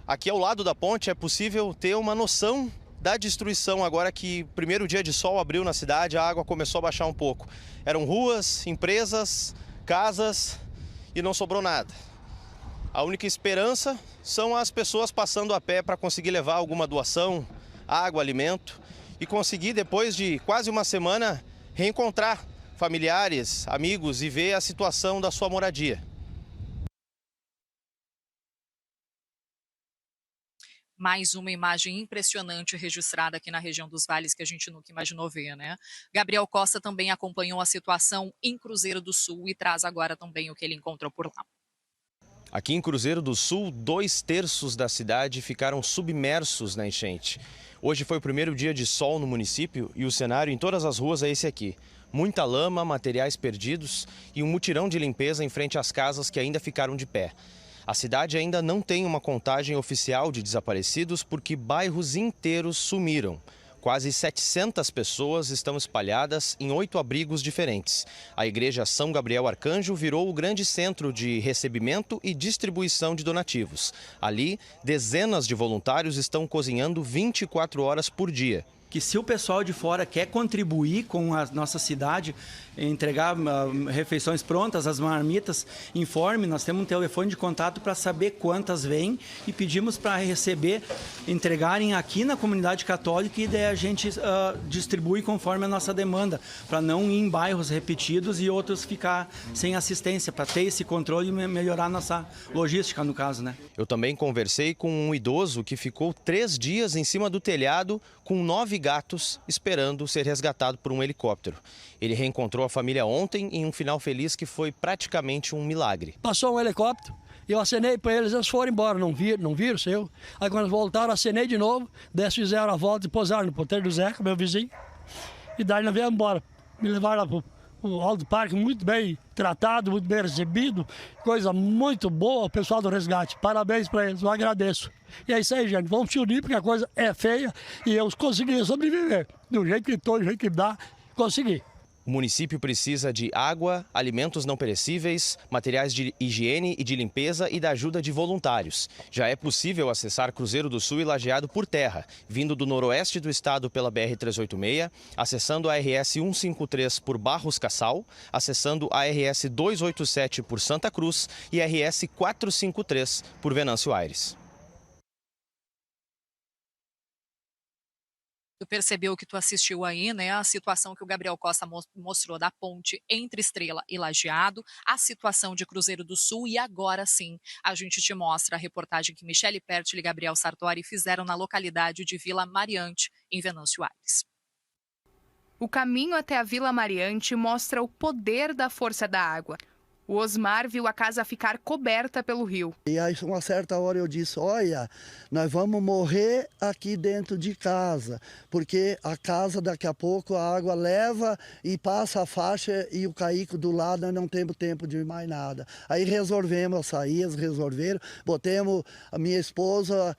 Speaker 21: Aqui ao lado da ponte é possível ter uma noção da destruição. Agora que o primeiro dia de sol abriu na cidade, a água começou a baixar um pouco. Eram ruas, empresas, casas e não sobrou nada. A única esperança são as pessoas passando a pé para conseguir levar alguma doação, água, alimento e conseguir, depois de quase uma semana, reencontrar familiares, amigos e ver a situação da sua moradia.
Speaker 19: Mais uma imagem impressionante registrada aqui na região dos Vales que a gente nunca imaginou ver, né? Gabriel Costa também acompanhou a situação em Cruzeiro do Sul e traz agora também o que ele encontrou por lá.
Speaker 21: Aqui em Cruzeiro do Sul, 2/3 da cidade ficaram submersos na enchente. Hoje foi o primeiro dia de sol no município e o cenário em todas as ruas é esse aqui. Muita lama, materiais perdidos e um mutirão de limpeza em frente às casas que ainda ficaram de pé. A cidade ainda não tem uma contagem oficial de desaparecidos porque bairros inteiros sumiram. Quase 700 pessoas estão espalhadas em 8 abrigos diferentes. A Igreja São Gabriel Arcanjo virou o grande centro de recebimento e distribuição de donativos. Ali, dezenas de voluntários estão cozinhando 24 horas por dia.
Speaker 22: Que se o pessoal de fora quer contribuir com a nossa cidade, entregar refeições prontas, as marmitas, informe, nós temos um telefone de contato para saber quantas vêm e pedimos para receber, entregarem aqui na comunidade católica e daí a gente distribui conforme a nossa demanda, para não ir em bairros repetidos e outros ficar sem assistência, para ter esse controle e melhorar a nossa logística no caso, né?
Speaker 21: Eu também conversei com um idoso que ficou 3 dias em cima do telhado com 9 gatos esperando ser resgatado por um helicóptero. Ele reencontrou a família ontem em um final feliz que foi praticamente um milagre.
Speaker 23: Passou um helicóptero, eu acenei para eles foram embora, não viram o seu. Aí quando voltaram, acenei de novo, daí fizeram a volta e pousaram no porteiro do Zeca, meu vizinho, e daí nós viemos embora. Me levaram lá para o Alto Parque, muito bem tratado, muito bem recebido, coisa muito boa o pessoal do resgate. Parabéns para eles, eu agradeço. E é isso aí, gente, vamos se unir porque a coisa é feia e eu consegui sobreviver. Do jeito que estou, do jeito que dá, consegui.
Speaker 21: O município precisa de água, alimentos não perecíveis, materiais de higiene e de limpeza e da ajuda de voluntários. Já é possível acessar Cruzeiro do Sul e Lajeado por terra, vindo do noroeste do estado pela BR-386, acessando a RS 153 por Barros Cassal, acessando a RS 287 por Santa Cruz e a RS 453 por Venâncio Aires.
Speaker 19: Tu percebeu que tu assistiu aí, né, a situação que o Gabriel Costa mostrou da ponte entre Estrela e Lajeado, a situação de Cruzeiro do Sul e agora sim a gente te mostra a reportagem que Michele Pertile e Gabriel Sartori fizeram na localidade de Vila Mariante, em Venâncio Aires.
Speaker 24: O caminho até a Vila Mariante mostra o poder da força da água. O Osmar viu a casa ficar coberta pelo rio.
Speaker 25: E aí, uma certa hora eu disse, olha, nós vamos morrer aqui dentro de casa, porque a casa daqui a pouco a água leva e passa a faixa e o caico do lado, nós não temos tempo de mais nada. Aí resolvemos sair, eles resolveram, botemos a minha esposa,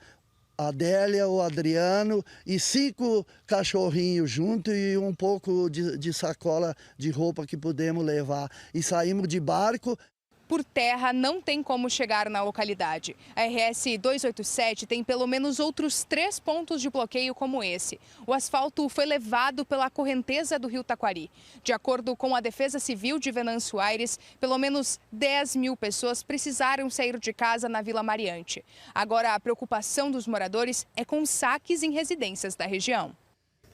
Speaker 25: a Adélia, o Adriano e 5 cachorrinhos junto e um pouco de sacola de roupa que pudemos levar. E saímos de barco.
Speaker 24: Por terra, não tem como chegar na localidade. A RS 287 tem pelo menos outros 3 pontos de bloqueio como esse. O asfalto foi levado pela correnteza do rio Taquari. De acordo com a Defesa Civil de Venâncio Aires, pelo menos 10 mil pessoas precisaram sair de casa na Vila Mariante. Agora, a preocupação dos moradores é com saques em residências da região.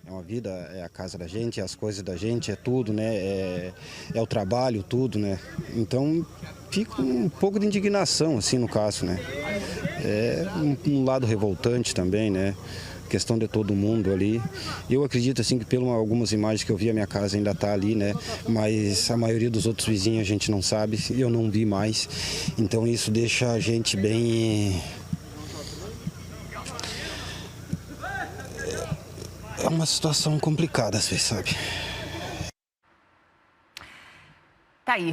Speaker 2: É uma vida, é a casa da gente, é as coisas da gente, é tudo, né? É o trabalho, tudo, né? Então, fica um pouco de indignação, assim, no caso, né? É um lado revoltante também, né? Questão de todo mundo ali. Eu acredito, assim, que pelas algumas imagens que eu vi, a minha casa ainda está ali, né? Mas a maioria dos outros vizinhos a gente não sabe, eu não vi mais. Então, isso deixa a gente bem... É uma situação complicada, você sabe.
Speaker 1: Tá aí.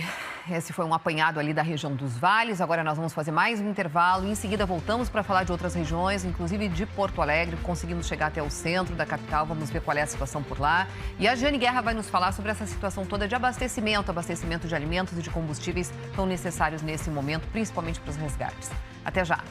Speaker 1: Esse foi um apanhado ali da região dos vales. Agora nós vamos fazer mais um intervalo. Em seguida voltamos para falar de outras regiões, inclusive de Porto Alegre. Conseguimos chegar até o centro da capital. Vamos ver qual é a situação por lá. E a Jane Guerra vai nos falar sobre essa situação toda de abastecimento de alimentos e de combustíveis tão necessários nesse momento, principalmente para os resgates. Até já.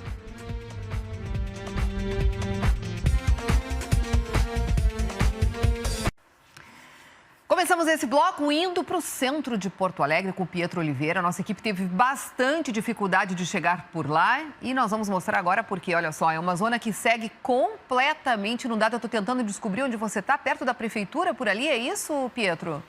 Speaker 1: Começamos esse bloco indo para o centro de Porto Alegre com o Pietro Oliveira. Nossa equipe teve bastante dificuldade de chegar por lá e nós vamos mostrar agora porque, olha só, é uma zona que segue completamente inundada. Eu estou tentando descobrir onde você está, perto da prefeitura por ali, é isso, Pietro?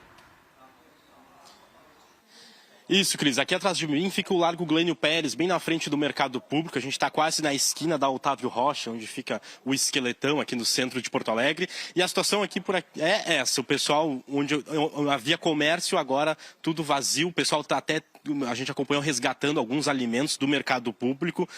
Speaker 21: Isso, Cris. Aqui atrás de mim fica o Largo Glênio Pérez, bem na frente do Mercado Público. A gente está quase na esquina da Otávio Rocha, onde fica o Esqueletão, aqui no centro de Porto Alegre. E a situação aqui por aqui é essa. O pessoal, onde havia comércio, agora tudo vazio. O pessoal está até, a gente acompanhou resgatando alguns alimentos do Mercado Público,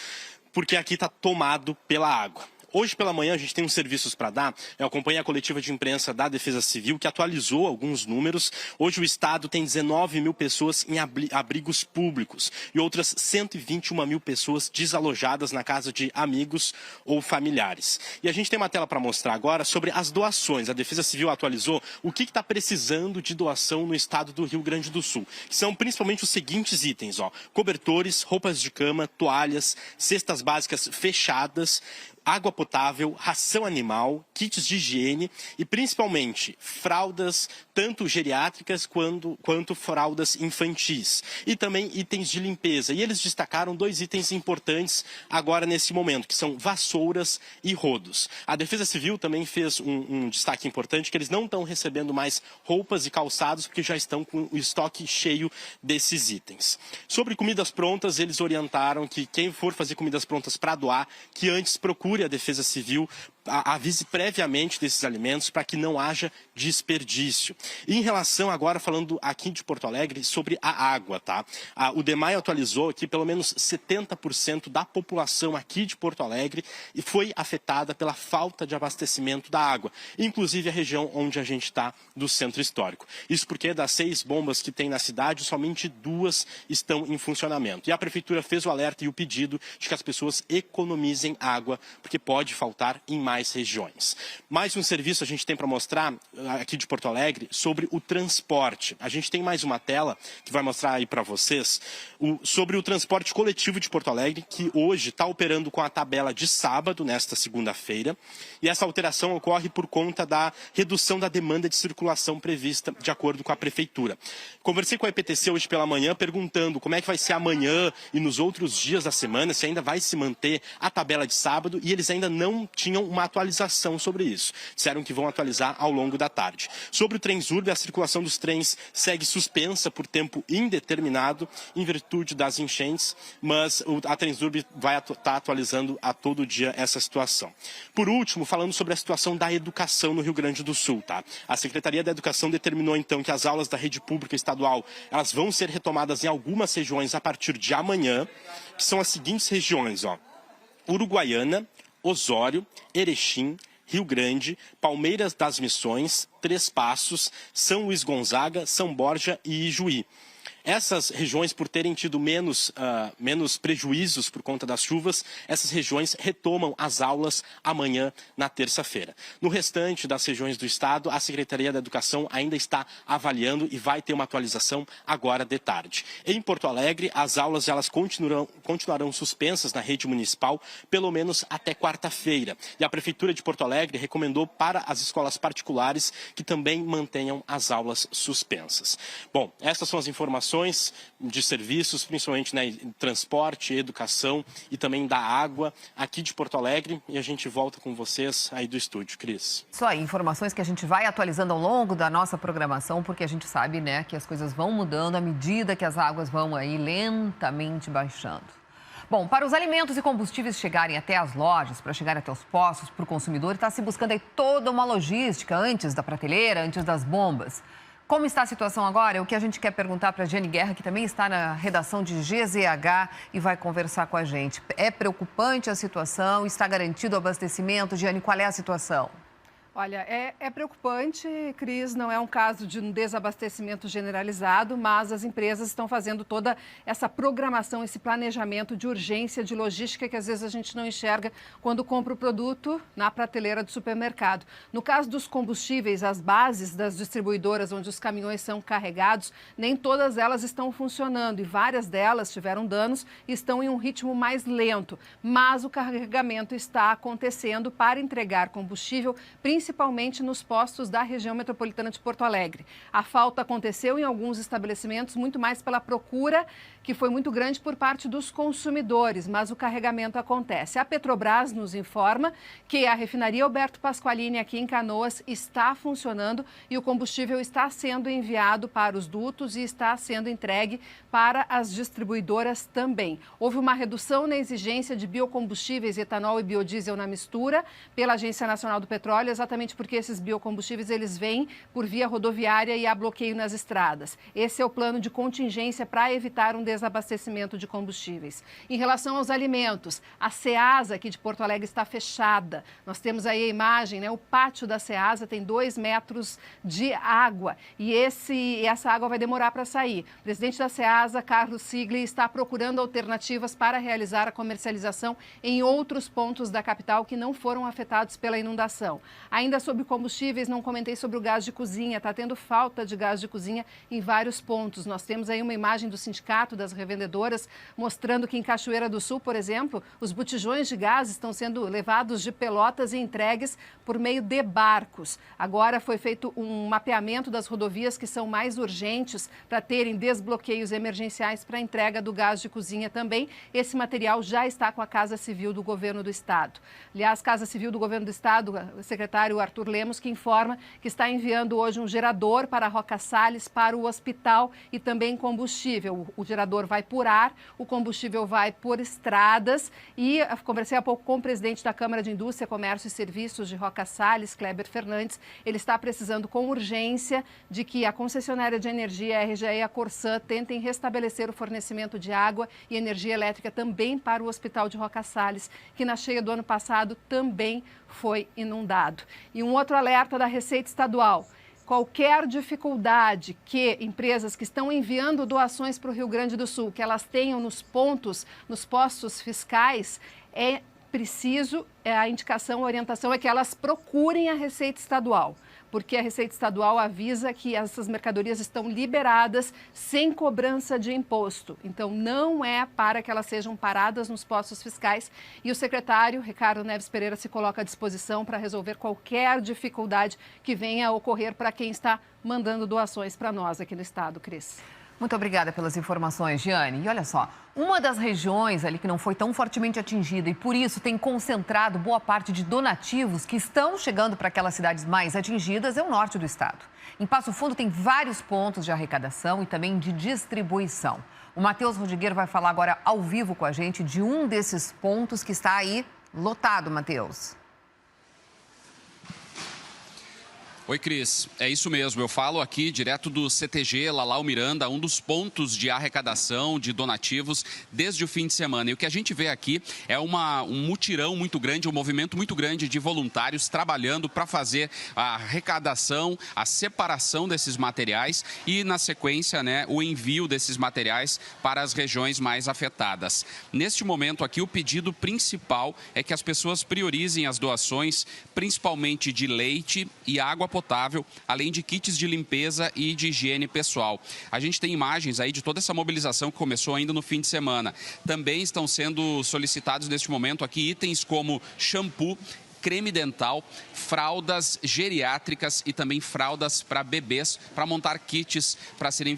Speaker 21: porque aqui está tomado pela água. Hoje pela manhã a gente tem uns serviços para dar. Eu acompanhei a coletiva de imprensa da Defesa Civil, que atualizou alguns números. Hoje o Estado tem 19 mil pessoas em abrigos públicos e outras 121 mil pessoas desalojadas na casa de amigos ou familiares. E a gente tem uma tela para mostrar agora sobre as doações. A Defesa Civil atualizou o que está precisando de doação no estado do Rio Grande do Sul. Que são principalmente os seguintes itens, ó: cobertores, roupas de cama, toalhas, cestas básicas fechadas, água potável, ração animal, kits de higiene e principalmente fraldas, tanto geriátricas quanto fraldas infantis. E também itens de limpeza. E eles destacaram 2 itens importantes agora nesse momento, que são vassouras e rodos. A Defesa Civil também fez um destaque importante, que eles não estão recebendo mais roupas e calçados, porque já estão com o estoque cheio desses itens. Sobre comidas prontas, eles orientaram que quem for fazer comidas prontas para doar, que antes procure a Defesa Civil, avise previamente desses alimentos para que não haja desperdício. E em relação agora, falando aqui de Porto Alegre, sobre a água, tá? O DEMAI atualizou que pelo menos 70% da população aqui de Porto Alegre foi afetada pela falta de abastecimento da água, inclusive a região onde a gente está, do centro histórico. Isso porque das 6 bombas que tem na cidade, somente 2 estão em funcionamento. E a Prefeitura fez o alerta e o pedido de que as pessoas economizem água, porque pode faltar em mais regiões. Mais um serviço a gente tem para mostrar aqui de Porto Alegre sobre o transporte. A gente tem mais uma tela que vai mostrar aí para vocês sobre o transporte coletivo de Porto Alegre, que hoje está operando com a tabela de sábado, nesta segunda-feira, e essa alteração ocorre por conta da redução da demanda de circulação prevista de acordo com a Prefeitura. Conversei com a EPTC hoje pela manhã perguntando como é que vai ser amanhã e nos outros dias da semana, se ainda vai se manter a tabela de sábado, e eles ainda não tinham uma atualização sobre isso. Disseram que vão atualizar ao longo da tarde. Sobre o Transurb, a circulação dos trens segue suspensa por tempo indeterminado em virtude das enchentes, mas a Transurb vai estar atualizando a todo dia essa situação. Por último, falando sobre a situação da educação no Rio Grande do Sul, tá? A Secretaria da Educação determinou então que as aulas da rede pública estadual, elas vão ser retomadas em algumas regiões a partir de amanhã, que são as seguintes regiões, ó: Uruguaiana, Osório, Erechim, Rio Grande, Palmeiras das Missões, Três Passos, São Luís Gonzaga, São Borja e Ijuí.
Speaker 4: Essas regiões, por terem tido menos prejuízos por conta das chuvas, essas regiões retomam as aulas amanhã, na terça-feira. No restante das regiões do estado, a Secretaria da Educação ainda está avaliando e vai ter uma atualização agora de tarde. Em Porto Alegre, as aulas elas continuarão suspensas na rede municipal, pelo menos até quarta-feira. E a Prefeitura de Porto Alegre recomendou para as escolas particulares que também mantenham as aulas suspensas. Bom, essas são as informações de serviços, principalmente em transporte, educação e também da água aqui de Porto Alegre. E a gente volta com vocês aí do estúdio, Cris.
Speaker 1: Isso aí, informações que a gente vai atualizando ao longo da nossa programação, porque a gente sabe, né, que as coisas vão mudando à medida que as águas vão aí lentamente baixando. Bom, para os alimentos e combustíveis chegarem até as lojas, para chegarem até os postos, para o consumidor, está se buscando aí toda uma logística antes da prateleira, antes das bombas. Como está a situação agora? É o que a gente quer perguntar para a Giane Guerra, que também está na redação de GZH e vai conversar com a gente. É preocupante a situação? Está garantido o abastecimento? Giane, qual é a situação?
Speaker 5: Olha, é preocupante, Cris, não é um caso de um desabastecimento generalizado, mas as empresas estão fazendo toda essa programação, esse planejamento de urgência, de logística, que às vezes a gente não enxerga quando compra o produto na prateleira do supermercado. No caso dos combustíveis, as bases das distribuidoras onde os caminhões são carregados, nem todas elas estão funcionando e várias delas tiveram danos e estão em um ritmo mais lento. Mas o carregamento está acontecendo para entregar combustível, principalmente nos postos da região metropolitana de Porto Alegre. A falta aconteceu em alguns estabelecimentos, muito mais pela procura, que foi muito grande por parte dos consumidores, mas o carregamento acontece. A Petrobras nos informa que a refinaria Alberto Pasqualini aqui em Canoas está funcionando e o combustível está sendo enviado para os dutos e está sendo entregue para as distribuidoras também. Houve uma redução na exigência de biocombustíveis, etanol e biodiesel na mistura pela Agência Nacional do Petróleo, exatamente porque esses biocombustíveis eles vêm por via rodoviária e há bloqueio nas estradas. Esse é o plano de contingência para evitar um desabastecimento de combustíveis. Em relação aos alimentos, a Ceasa aqui de Porto Alegre está fechada. Nós temos aí a imagem, né? O pátio da Ceasa tem 2 metros de água e essa água vai demorar para sair. O presidente da Ceasa, Carlos Sigli, está procurando alternativas para realizar a comercialização em outros pontos da capital que não foram afetados pela inundação. Ainda sobre combustíveis, não comentei sobre o gás de cozinha. Está tendo falta de gás de cozinha em vários pontos. Nós temos aí uma imagem do Sindicato das Revendedoras mostrando que em Cachoeira do Sul, por exemplo, os botijões de gás estão sendo levados de Pelotas e entregues por meio de barcos. Agora foi feito um mapeamento das rodovias que são mais urgentes para terem desbloqueios emergenciais para a entrega do gás de cozinha também. Esse material já está com a Casa Civil do Governo do Estado. Aliás, Casa Civil do Governo do Estado, o secretário Arthur Lemos, que informa que está enviando hoje um gerador para Roca Salles, para o hospital e também combustível. O gerador vai por ar, o combustível vai por estradas e conversei há pouco com o presidente da Câmara de Indústria, Comércio e Serviços de Roca Salles, Kleber Fernandes. Ele está precisando com urgência de que a concessionária de energia, a RGE e a Corsã tentem restabelecer o fornecimento de água e energia elétrica também para o Hospital de Roca Salles, que na cheia do ano passado também foi inundado. E um outro alerta da Receita Estadual. Qualquer dificuldade que empresas que estão enviando doações para o Rio Grande do Sul, que elas tenham nos postos fiscais, é preciso, a indicação, a orientação é que elas procurem a Receita Estadual, porque a Receita Estadual avisa que essas mercadorias estão liberadas sem cobrança de imposto. Então, não é para que elas sejam paradas nos postos fiscais. E o secretário, Ricardo Neves Pereira, se coloca à disposição para resolver qualquer dificuldade que venha a ocorrer para quem está mandando doações para nós aqui no estado, Cris.
Speaker 1: Muito obrigada pelas informações, Giane. E olha só, uma das regiões ali que não foi tão fortemente atingida e por isso tem concentrado boa parte de donativos que estão chegando para aquelas cidades mais atingidas é o norte do estado. Em Passo Fundo tem vários pontos de arrecadação e também de distribuição. O Matheus Rodrigueiro vai falar agora ao vivo com a gente de um desses pontos que está aí lotado, Matheus.
Speaker 3: Oi, Cris. É isso mesmo. Eu falo aqui direto do CTG Lalau Miranda, um dos pontos de arrecadação de donativos desde o fim de semana. E o que a gente vê aqui é um mutirão muito grande, um movimento muito grande de voluntários trabalhando para fazer a arrecadação, a separação desses materiais e, na sequência, né, o envio desses materiais para as regiões mais afetadas. Neste momento aqui, o pedido principal é que as pessoas priorizem as doações, principalmente de leite e água potável, além de kits de limpeza e de higiene pessoal. A gente tem imagens aí de toda essa mobilização que começou ainda no fim de semana. Também estão sendo solicitados neste momento aqui itens como shampoo, creme dental, fraldas geriátricas e também fraldas para bebês, para montar kits para serem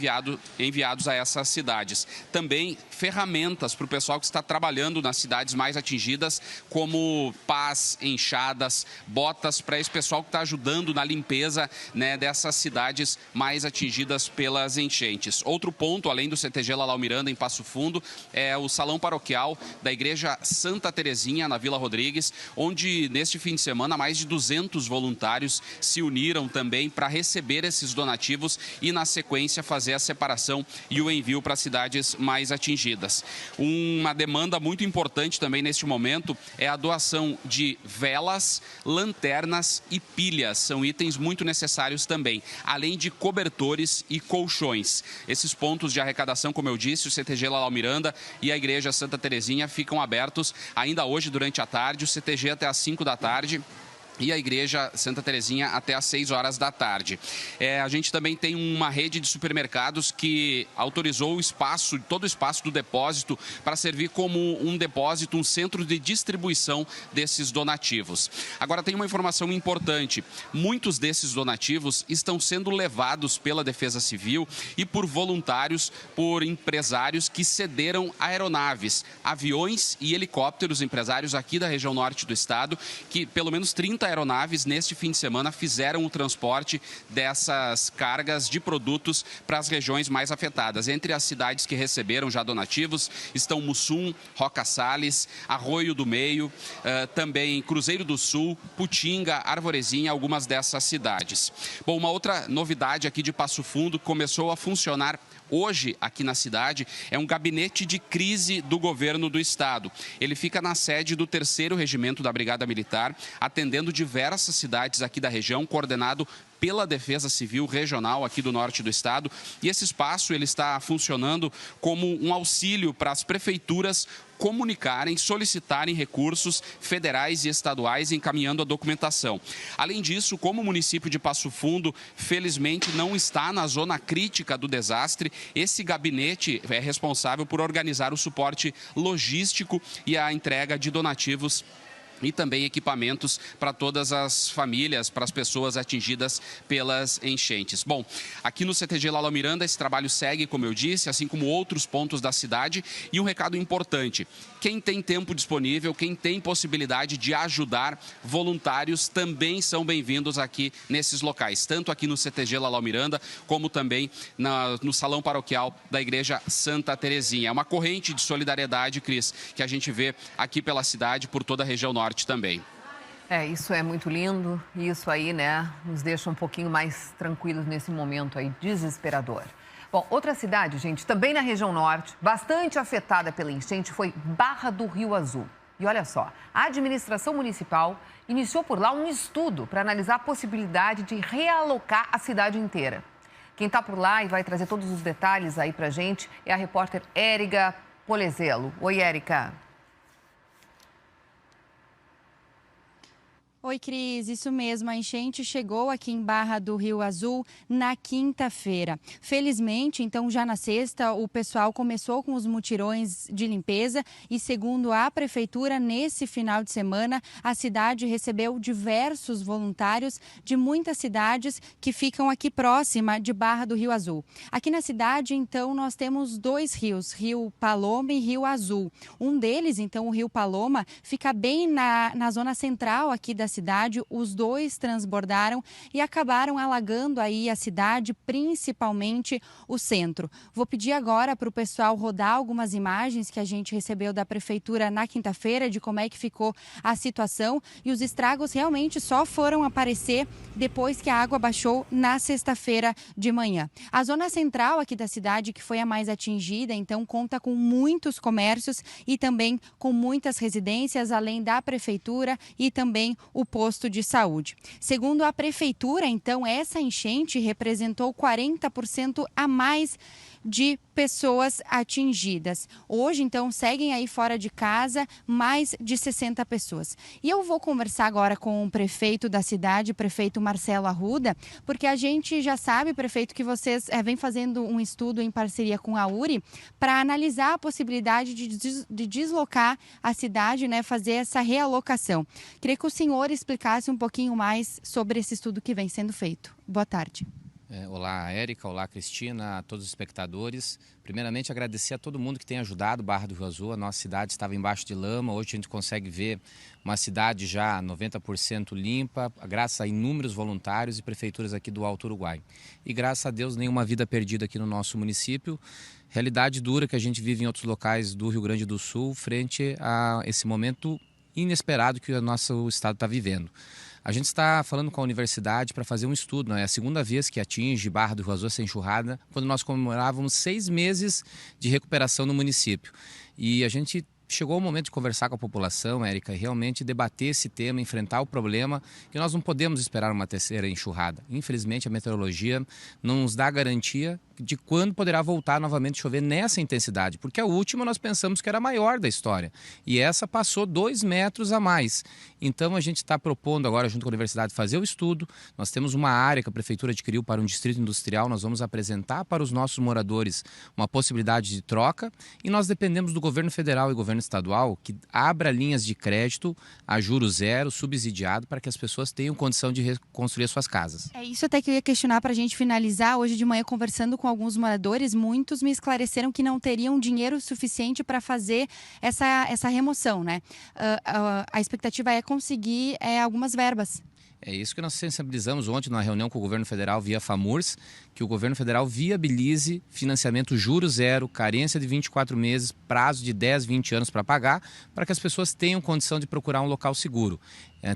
Speaker 3: enviados a essas cidades. Também ferramentas para o pessoal que está trabalhando nas cidades mais atingidas, como pás, enxadas, botas para esse pessoal que está ajudando na limpeza, né, dessas cidades mais atingidas pelas enchentes. Outro ponto, além do CTG Lalau Miranda, em Passo Fundo, é o Salão Paroquial da Igreja Santa Terezinha, na Vila Rodrigues, onde neste fim de semana mais de 200 voluntários se uniram também para receber esses donativos e, na sequência, fazer a separação e o envio para cidades mais atingidas. Uma demanda muito importante também neste momento é a doação de velas, lanternas e pilhas. São itens muito necessários também, além de cobertores e colchões. Esses pontos de arrecadação, como eu disse, o CTG Lalau Miranda e a Igreja Santa Terezinha ficam abertos ainda hoje durante a tarde, o CTG até às 5 da tarde. E a Igreja Santa Terezinha até às 6 horas da tarde. A gente também tem uma rede de supermercados que autorizou o espaço, todo o espaço do depósito para servir como um depósito, um centro de distribuição desses donativos. Agora tem uma informação importante. Muitos desses donativos estão sendo levados pela Defesa Civil e por voluntários, por empresários que cederam aeronaves, aviões e helicópteros, empresários aqui da região norte do estado, que pelo menos 30 aeronaves neste fim de semana fizeram o transporte dessas cargas de produtos para as regiões mais afetadas. Entre as cidades que receberam já donativos estão Mussum, Roca Salles, Arroio do Meio, também Cruzeiro do Sul, Putinga, Arvorezinha, algumas dessas cidades. Bom, uma outra novidade aqui de Passo Fundo que começou a funcionar hoje aqui na cidade é um gabinete de crise do governo do estado. Ele fica na sede do 3º Regimento da Brigada Militar, atendendo diversas cidades aqui da região, coordenado pela Defesa Civil Regional aqui do norte do estado. E esse espaço ele está funcionando como um auxílio para as prefeituras comunicarem, solicitarem recursos federais e estaduais encaminhando a documentação. Além disso, como o município de Passo Fundo, felizmente, não está na zona crítica do desastre, esse gabinete é responsável por organizar o suporte logístico e a entrega de donativos e também equipamentos para todas as famílias, para as pessoas atingidas pelas enchentes. Bom, aqui no CTG Lalau Miranda esse trabalho segue, como eu disse, assim como outros pontos da cidade. E um recado importante, quem tem tempo disponível, quem tem possibilidade de ajudar, voluntários também são bem-vindos aqui nesses locais, tanto aqui no CTG Lalau Miranda, como também no Salão Paroquial da Igreja Santa Terezinha. É uma corrente de solidariedade, Cris, que a gente vê aqui pela cidade, por toda a região norte também.
Speaker 1: Isso é muito lindo e isso aí, né, nos deixa um pouquinho mais tranquilos nesse momento aí desesperador. Bom, outra cidade, gente, também na região norte, bastante afetada pela enchente, foi Barra do Rio Azul. E olha só, a administração municipal iniciou por lá um estudo para analisar a possibilidade de realocar a cidade inteira. Quem está por lá e vai trazer todos os detalhes aí pra gente é a repórter Érica Polezelo. Oi, Érica.
Speaker 6: Oi, Cris, isso mesmo, a enchente chegou aqui em Barra do Rio Azul na quinta-feira. Felizmente, então, já na sexta, o pessoal começou com os mutirões de limpeza e, segundo a prefeitura, nesse final de semana, a cidade recebeu diversos voluntários de muitas cidades que ficam aqui próxima de Barra do Rio Azul. Aqui na cidade, então, nós temos 2 rios, Rio Paloma e Rio Azul. Um deles, então, o Rio Paloma, fica bem na zona central aqui da cidade, os dois transbordaram e acabaram alagando aí a cidade, principalmente o centro. Vou pedir agora para o pessoal rodar algumas imagens que a gente recebeu da prefeitura na quinta-feira de como é que ficou a situação, e os estragos realmente só foram aparecer depois que a água baixou na sexta-feira de manhã. A zona central aqui da cidade, que foi a mais atingida, então conta com muitos comércios e também com muitas residências, além da prefeitura e também o posto de saúde. Segundo a prefeitura, então, essa enchente representou 40% a mais de pessoas atingidas. Hoje, então, seguem aí fora de casa mais de 60 pessoas. E eu vou conversar agora com o prefeito da cidade, prefeito Marcelo Arruda, porque a gente já sabe, prefeito, que vocês vêm fazendo um estudo em parceria com a URI para analisar a possibilidade de deslocar a cidade, né, fazer essa realocação. Queria que o senhor explicasse um pouquinho mais sobre esse estudo que vem sendo feito. Boa tarde.
Speaker 7: Olá, Érica, olá, Cristina, a todos os espectadores. Primeiramente, agradecer a todo mundo que tem ajudado Barra do Rio Azul. A nossa cidade estava embaixo de lama, hoje a gente consegue ver uma cidade já 90% limpa, graças a inúmeros voluntários e prefeituras aqui do Alto Uruguai. E graças a Deus, nenhuma vida perdida aqui no nosso município. Realidade dura que a gente vive em outros locais do Rio Grande do Sul, frente a esse momento inesperado que o nosso estado está vivendo. A gente está falando com a universidade para fazer um estudo, né? É a segunda vez que atinge Barra do Rio Azul essa enxurrada, quando nós comemorávamos 6 meses de recuperação no município. E a gente chegou o momento de conversar com a população, Érica, e realmente debater esse tema, enfrentar o problema, que nós não podemos esperar uma terceira enxurrada. Infelizmente, a meteorologia não nos dá garantia de quando poderá voltar novamente a chover nessa intensidade, porque a última nós pensamos que era a maior da história, e essa passou 2 metros a mais. Então a gente está propondo agora, junto com a universidade, fazer o estudo. Nós temos uma área que a prefeitura adquiriu para um distrito industrial, nós vamos apresentar para os nossos moradores uma possibilidade de troca, e nós dependemos do governo federal e governo estadual que abra linhas de crédito a juros zero, subsidiado, para que as pessoas tenham condição de reconstruir suas casas.
Speaker 6: É isso até que eu ia questionar para a gente finalizar. Hoje de manhã, conversando com alguns moradores, muitos me esclareceram que não teriam dinheiro suficiente para fazer essa remoção, né? A expectativa é conseguir algumas verbas.
Speaker 7: É isso que nós sensibilizamos ontem na reunião com o governo federal via FAMURS, que o governo federal viabilize financiamento juros zero, carência de 24 meses, prazo de 10, 20 anos para pagar, para que as pessoas tenham condição de procurar um local seguro.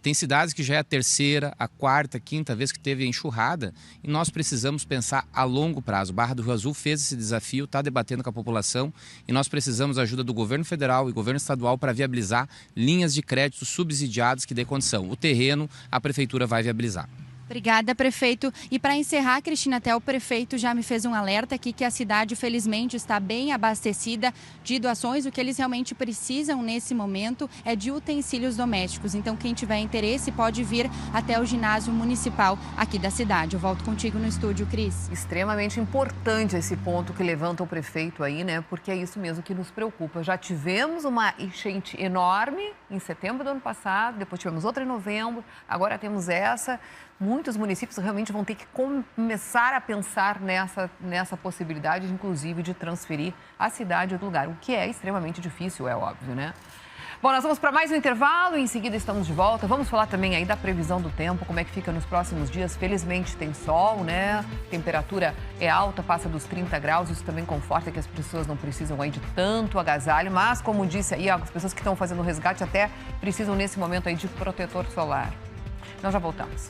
Speaker 7: Tem cidades que já é a terceira, a quarta, quinta vez que teve a enxurrada, e nós precisamos pensar a longo prazo. Barra do Rio Azul fez esse desafio, está debatendo com a população, e nós precisamos da ajuda do governo federal e governo estadual para viabilizar linhas de crédito subsidiadas que dê condição. O terreno, a prefeitura vai viabilizar.
Speaker 6: Obrigada, prefeito. E para encerrar, Cristina, até o prefeito já me fez um alerta aqui que a cidade, felizmente, está bem abastecida de doações. O que eles realmente precisam nesse momento é de utensílios domésticos. Então, quem tiver interesse pode vir até o ginásio municipal aqui da cidade. Eu volto contigo no estúdio, Cris.
Speaker 1: Extremamente importante esse ponto que levanta o prefeito aí, né? Porque é isso mesmo que nos preocupa. Já tivemos uma enchente enorme em setembro do ano passado, depois tivemos outra em novembro, agora temos essa. Muitos municípios realmente vão ter que começar a pensar nessa possibilidade, inclusive, de transferir a cidade do lugar, o que é extremamente difícil, é óbvio, né? Bom, nós vamos para mais um intervalo e em seguida estamos de volta. Vamos falar também aí da previsão do tempo, como é que fica nos próximos dias. Felizmente tem sol, né? Temperatura é alta, passa dos 30 graus. Isso também conforta que as pessoas não precisam aí de tanto agasalho. Mas, como disse aí, as pessoas que estão fazendo o resgate até precisam nesse momento aí de protetor solar. Nós já voltamos.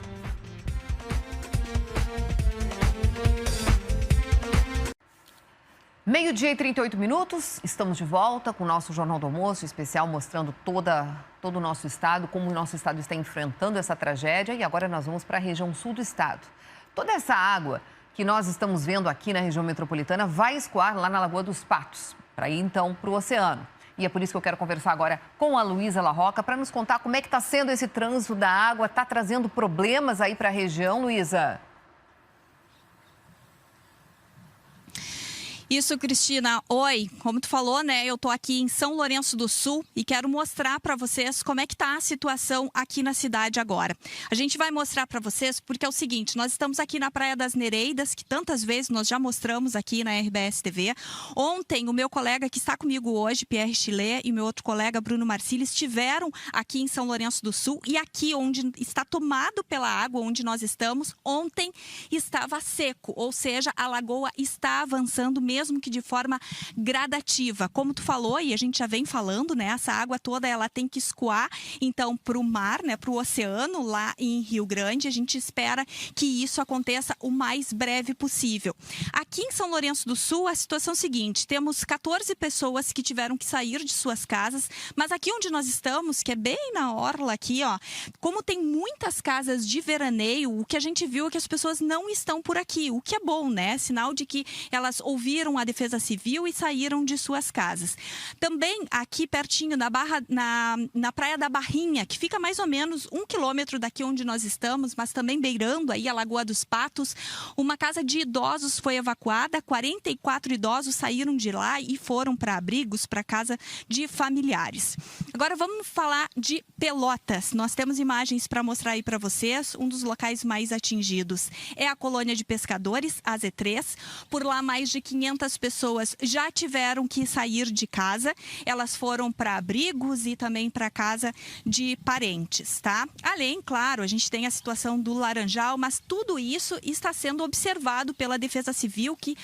Speaker 1: Meio-dia e 38 minutos, estamos de volta com o nosso Jornal do Almoço especial mostrando todo o nosso estado, como o nosso estado está enfrentando essa tragédia. E agora nós vamos para a região sul do estado. Toda essa água que nós estamos vendo aqui na região metropolitana vai escoar lá na Lagoa dos Patos, para ir então para o oceano. E é por isso que eu quero conversar agora com a Luísa Larroca para nos contar como é que está sendo esse trânsito da água. Está trazendo problemas aí para a região, Luísa?
Speaker 8: Isso, Cristina. Oi, como tu falou, né? Eu tô aqui em São Lourenço do Sul e quero mostrar para vocês como é que tá a situação aqui na cidade agora. A gente vai mostrar para vocês porque é o seguinte, nós estamos aqui na Praia das Nereidas, que tantas vezes nós já mostramos aqui na RBS TV. Ontem, o meu colega que está comigo hoje, Pierre Chilé, e meu outro colega, Bruno Marcilli, estiveram aqui em São Lourenço do Sul e aqui onde está tomado pela água, onde nós estamos, ontem estava seco, ou seja, a lagoa está avançando mesmo que de forma gradativa. Como tu falou, e a gente já vem falando, né? Essa água toda, ela tem que escoar, então, para o mar, né? Para o oceano, lá em Rio Grande. A gente espera que isso aconteça o mais breve possível. Aqui em São Lourenço do Sul, a situação é a seguinte, temos 14 pessoas que tiveram que sair de suas casas, mas aqui onde nós estamos, que é bem na orla aqui, ó, como tem muitas casas de veraneio, o que a gente viu é que as pessoas não estão por aqui, o que é bom, né? Sinal de que elas ouviram a Defesa Civil e saíram de suas casas. Também aqui pertinho na Praia da Barrinha, que fica mais ou menos 1 quilômetro daqui onde nós estamos, mas também beirando aí a Lagoa dos Patos, uma casa de idosos foi evacuada, 44 idosos saíram de lá e foram para abrigos, para casa de familiares. Agora vamos falar de Pelotas. Nós temos imagens para mostrar aí para vocês. Um dos locais mais atingidos é a colônia de pescadores, a Z3. Por lá, mais de 500 pessoas já tiveram que sair de casa. Elas foram para abrigos e também para casa de parentes, tá? Além, claro, a gente tem a situação do Laranjal, mas tudo isso está sendo observado pela Defesa Civil, que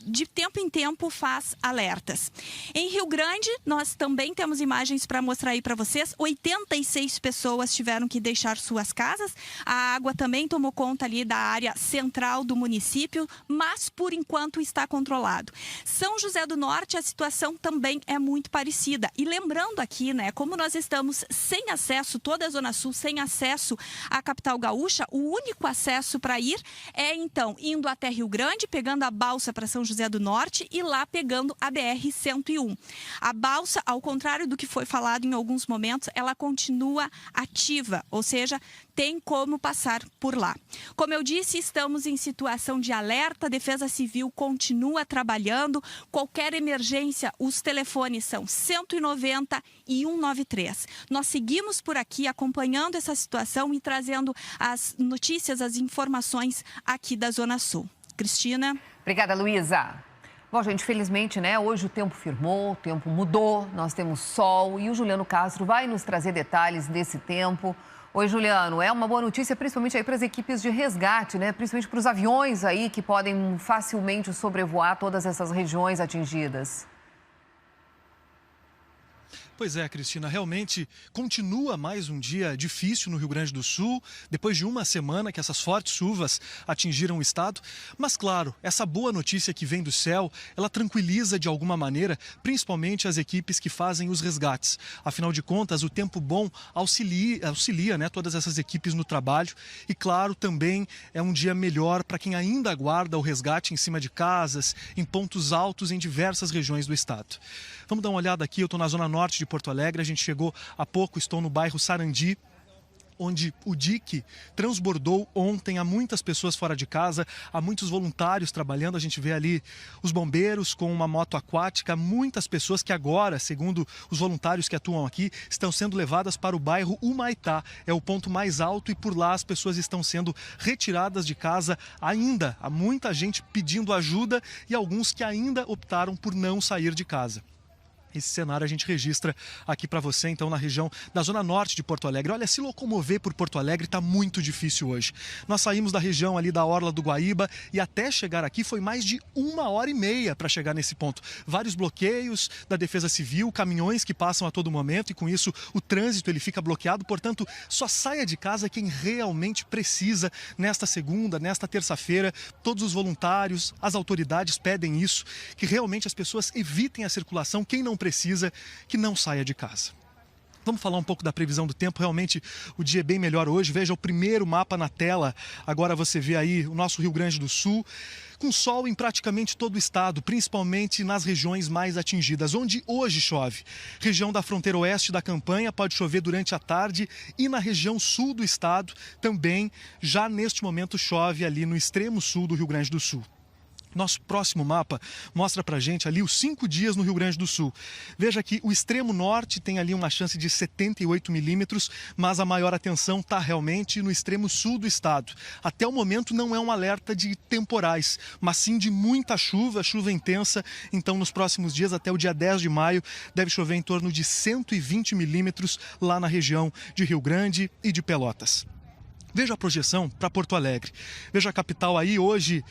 Speaker 8: de tempo em tempo faz alertas. Em Rio Grande, nós também temos imagens para mostrar aí para vocês. 86 pessoas tiveram que deixar suas casas. A água também tomou conta ali da área central do município, mas por enquanto está controlado. São José do Norte, a situação também é muito parecida. E lembrando aqui, né, como nós estamos sem acesso, toda a Zona Sul sem acesso à capital gaúcha, o único acesso para ir é, então, indo até Rio Grande, pegando a balsa para São José do Norte e lá pegando a BR-101. A balsa, ao contrário do que foi falado em alguns momentos, ela continua ativa, ou seja, tem como passar por lá. Como eu disse, estamos em situação de alerta, a Defesa Civil continua trabalhando. Qualquer emergência, os telefones são 190 e 193. Nós seguimos por aqui acompanhando essa situação e trazendo as notícias, as informações aqui da Zona Sul. Cristina?
Speaker 1: Obrigada, Luísa. Bom, gente, felizmente, né? Hoje o tempo firmou, o tempo mudou, nós temos sol e o Juliano Castro vai nos trazer detalhes desse tempo. Oi, Juliano, é uma boa notícia, principalmente aí para as equipes de resgate, né? Principalmente para os aviões aí que podem facilmente sobrevoar todas essas regiões atingidas.
Speaker 9: Pois é, Cristina, realmente continua mais um dia difícil no Rio Grande do Sul, depois de uma semana que essas fortes chuvas atingiram o estado. Mas, claro, essa boa notícia que vem do céu, ela tranquiliza de alguma maneira, principalmente as equipes que fazem os resgates. Afinal de contas, o tempo bom auxilia, né, todas essas equipes no trabalho. E, claro, também é um dia melhor para quem ainda aguarda o resgate em cima de casas, em pontos altos em diversas regiões do estado. Vamos dar uma olhada aqui, eu estou na zona norte de Porto Alegre, a gente chegou há pouco, estou no bairro Sarandi, onde o dique transbordou ontem, há muitas pessoas fora de casa, há muitos voluntários trabalhando, a gente vê ali os bombeiros com uma moto aquática, muitas pessoas que agora, segundo os voluntários que atuam aqui, estão sendo levadas para o bairro Humaitá, é o ponto mais alto e por lá as pessoas estão sendo retiradas de casa ainda, há muita gente pedindo ajuda e alguns que ainda optaram por não sair de casa. Esse cenário a gente registra aqui para você, então, na região da zona norte de Porto Alegre. Olha, se locomover por Porto Alegre está muito difícil hoje. Nós saímos da região ali da Orla do Guaíba e até chegar aqui foi mais de 1h30 para chegar nesse ponto. Vários bloqueios da Defesa Civil, caminhões que passam a todo momento e com isso o trânsito ele fica bloqueado. Portanto, só saia de casa quem realmente precisa nesta segunda, nesta terça-feira. Todos os voluntários, as autoridades pedem isso, que realmente as pessoas evitem a circulação. Quem não precisa, que não saia de casa. Vamos falar um pouco da previsão do tempo. Realmente o dia é bem melhor hoje. Veja o primeiro mapa na tela. Agora você vê aí o nosso Rio Grande do Sul, com sol em praticamente todo o estado, principalmente nas regiões mais atingidas, onde hoje chove. Região da fronteira oeste da campanha pode chover durante a tarde e na região sul do estado também, já neste momento chove ali no extremo sul do Rio Grande do Sul. Nosso próximo mapa mostra pra gente ali os 5 dias no Rio Grande do Sul. Veja que o extremo norte tem ali uma chance de 78 milímetros, mas a maior atenção está realmente no extremo sul do estado. Até o momento não é um alerta de temporais, mas sim de muita chuva, chuva intensa. Então nos próximos dias, até o dia 10 de maio, deve chover em torno de 120 milímetros lá na região de Rio Grande e de Pelotas. Veja a projeção para Porto Alegre. Veja a capital aí hoje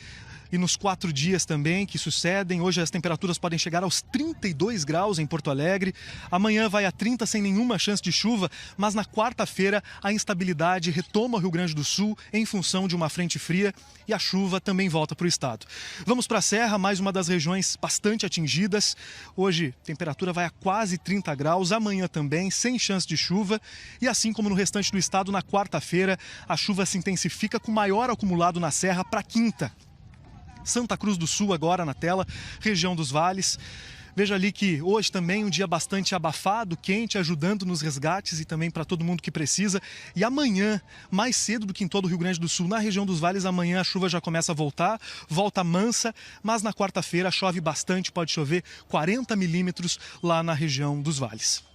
Speaker 9: e nos 4 dias também que sucedem. Hoje as temperaturas podem chegar aos 32 graus em Porto Alegre. Amanhã vai a 30 sem nenhuma chance de chuva, mas na quarta-feira a instabilidade retoma o Rio Grande do Sul em função de uma frente fria e a chuva também volta para o estado. Vamos para a Serra, mais uma das regiões bastante atingidas. Hoje a temperatura vai a quase 30 graus, amanhã também sem chance de chuva. E assim como no restante do estado, na quarta-feira a chuva se intensifica com maior acumulado na Serra para quinta. Santa Cruz do Sul agora na tela, região dos vales. Veja ali que hoje também um dia bastante abafado, quente, ajudando nos resgates e também para todo mundo que precisa. E amanhã, mais cedo do que em todo o Rio Grande do Sul, na região dos vales, amanhã a chuva já começa a voltar, volta mansa, mas na quarta-feira chove bastante, pode chover 40 milímetros lá na região dos vales.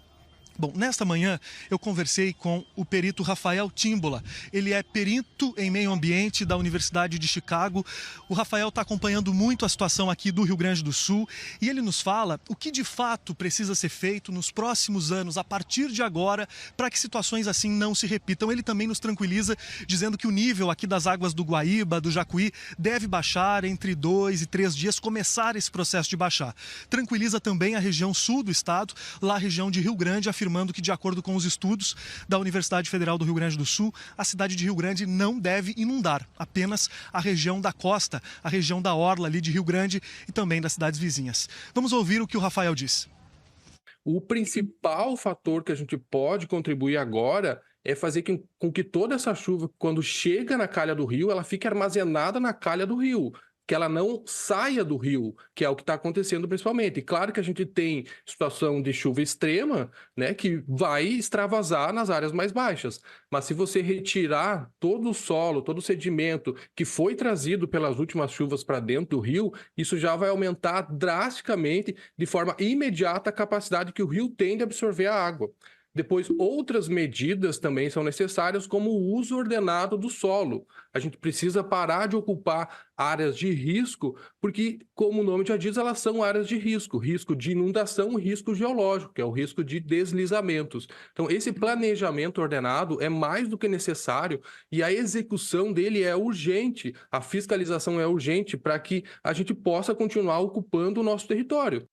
Speaker 9: Bom, nesta manhã eu conversei com o perito Rafael Tímbola. Ele é perito em meio ambiente da Universidade de Chicago. O Rafael está acompanhando muito a situação aqui do Rio Grande do Sul e ele nos fala o que de fato precisa ser feito nos próximos anos, a partir de agora, para que situações assim não se repitam. Ele também nos tranquiliza, dizendo que o nível aqui das águas do Guaíba, do Jacuí, deve baixar entre 2 e 3 dias, começar esse processo de baixar. Tranquiliza também a região sul do estado, lá a região de Rio Grande, afirmando que, de acordo com os estudos da Universidade Federal do Rio Grande do Sul, a cidade de Rio Grande não deve inundar, apenas a região da costa, a região da orla ali de Rio Grande e também das cidades vizinhas. Vamos ouvir o que o Rafael disse.
Speaker 10: O principal fator que a gente pode contribuir agora é fazer com que toda essa chuva, quando chega na calha do rio, ela fique armazenada na calha do rio, que ela não saia do rio, que é o que está acontecendo principalmente. E claro que a gente tem situação de chuva extrema, né, que vai extravasar nas áreas mais baixas. Mas se você retirar todo o solo, todo o sedimento que foi trazido pelas últimas chuvas para dentro do rio, isso já vai aumentar drasticamente, de forma imediata, a capacidade que o rio tem de absorver a água. Depois, outras medidas também são necessárias, como o uso ordenado do solo. A gente precisa parar de ocupar áreas de risco, porque, como o nome já diz, elas são áreas de risco. Risco de inundação e risco geológico, que é o risco de deslizamentos. Então, esse planejamento ordenado é mais do que necessário e a execução dele é urgente, a fiscalização é urgente para que a gente possa continuar ocupando o nosso território.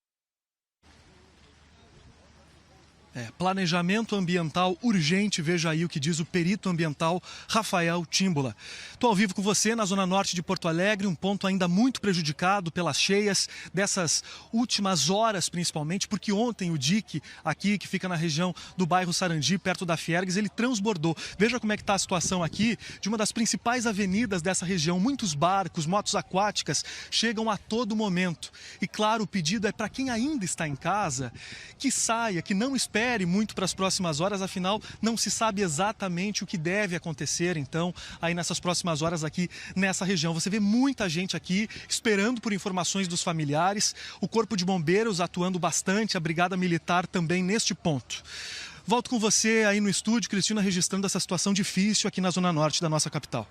Speaker 9: Planejamento ambiental urgente, veja aí o que diz o perito ambiental Rafael Tímbola. Estou ao vivo com você na zona norte de Porto Alegre, um ponto ainda muito prejudicado pelas cheias dessas últimas horas, principalmente, porque ontem o dique aqui, que fica na região do bairro Sarandi, perto da Fiergues, ele transbordou. Veja como é que está a situação aqui de uma das principais avenidas dessa região. Muitos barcos, motos aquáticas chegam a todo momento. E claro, o pedido é para quem ainda está em casa, que saia, que não espere muito para as próximas horas, afinal não se sabe exatamente o que deve acontecer então aí nessas próximas horas aqui nessa região. Você vê muita gente aqui esperando por informações dos familiares, o Corpo de Bombeiros atuando bastante, a Brigada Militar também neste ponto. Volto com você aí no estúdio, Cristina, registrando essa situação difícil aqui na zona norte da nossa capital.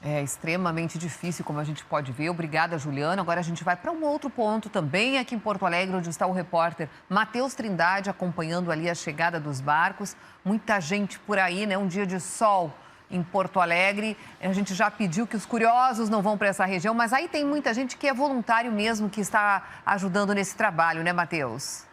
Speaker 1: É extremamente difícil, como a gente pode ver. Obrigada, Juliana. Agora a gente vai para um outro ponto, também aqui em Porto Alegre, onde está o repórter Matheus Trindade, acompanhando ali a chegada dos barcos. Muita gente por aí, né? Um dia de sol em Porto Alegre. A gente já pediu que os curiosos não vão para essa região, mas aí tem muita gente que é voluntário mesmo, que está ajudando nesse trabalho, né, Matheus?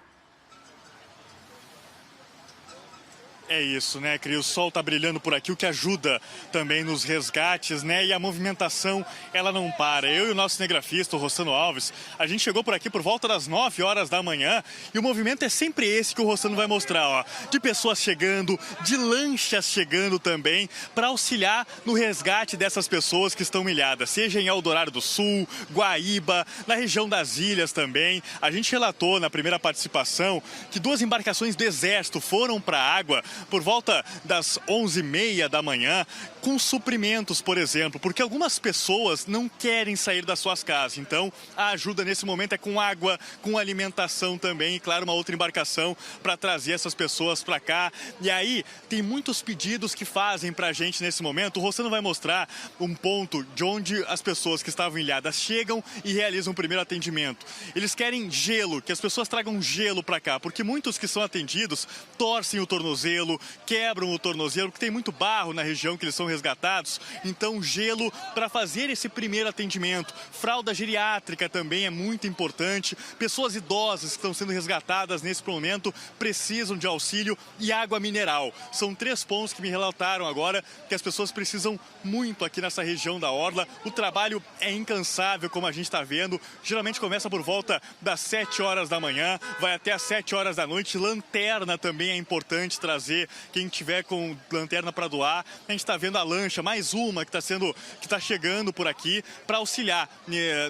Speaker 17: É isso, né, Cris? O sol tá brilhando por aqui, o que ajuda também nos resgates, né? E a movimentação, ela não para. Eu e o nosso cinegrafista, o Rossano Alves, a gente chegou por aqui por volta das 9 horas da manhã e o movimento é sempre esse que o Rossano vai mostrar, ó. De pessoas chegando, de lanchas chegando também, para auxiliar no resgate dessas pessoas que estão ilhadas, seja em Eldorado do Sul, Guaíba, na região das ilhas também. A gente relatou na primeira participação que 2 embarcações do Exército foram para a água por volta das 11h30 da manhã, com suprimentos, por exemplo, porque algumas pessoas não querem sair das suas casas. Então, a ajuda nesse momento é com água, com alimentação também e, claro, uma outra embarcação para trazer essas pessoas para cá. E aí, tem muitos pedidos que fazem para a gente nesse momento. O Rossano vai mostrar um ponto de onde as pessoas que estavam ilhadas chegam e realizam o primeiro atendimento. Eles querem gelo, que as pessoas tragam gelo para cá, porque muitos que são atendidos torcem o tornozelo, quebram o tornozelo, porque tem muito barro na região que eles são resgatados. Então, gelo para fazer esse primeiro atendimento. Fralda geriátrica também é muito importante. Pessoas idosas que estão sendo resgatadas nesse momento precisam de auxílio e água mineral. São 3 pontos que me relataram agora que as pessoas precisam muito aqui nessa região da orla. O trabalho é incansável, como a gente está vendo. Geralmente começa por volta das 7 horas da manhã, vai até às 7 horas da noite. Lanterna também é importante trazer. Quem tiver com lanterna para doar, a gente está vendo a lancha, mais uma que está chegando por aqui para auxiliar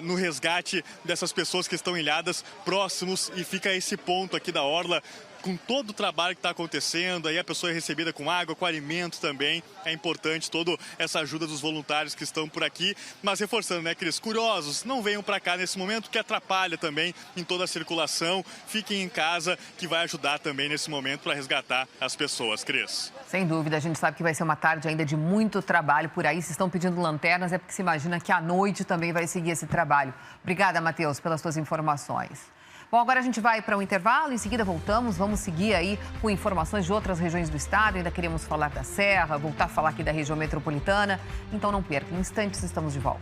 Speaker 17: no resgate dessas pessoas que estão ilhadas próximos, e fica esse ponto aqui da orla com todo o trabalho que está acontecendo. Aí a pessoa é recebida com água, com alimento também. É importante toda essa ajuda dos voluntários que estão por aqui. Mas reforçando, né, Cris? Curiosos, não venham para cá nesse momento, que atrapalha também em toda a circulação. Fiquem em casa, que vai ajudar também nesse momento para resgatar as pessoas. Cris?
Speaker 1: Sem dúvida, a gente sabe que vai ser uma tarde ainda de muito trabalho por aí. Se estão pedindo lanternas, é porque se imagina que à noite também vai seguir esse trabalho. Obrigada, Matheus, pelas suas informações. Bom, agora a gente vai para um intervalo, em seguida voltamos, vamos seguir aí com informações de outras regiões do estado, ainda queremos falar da Serra, voltar a falar aqui da região metropolitana, então não perca, em instantes estamos de volta.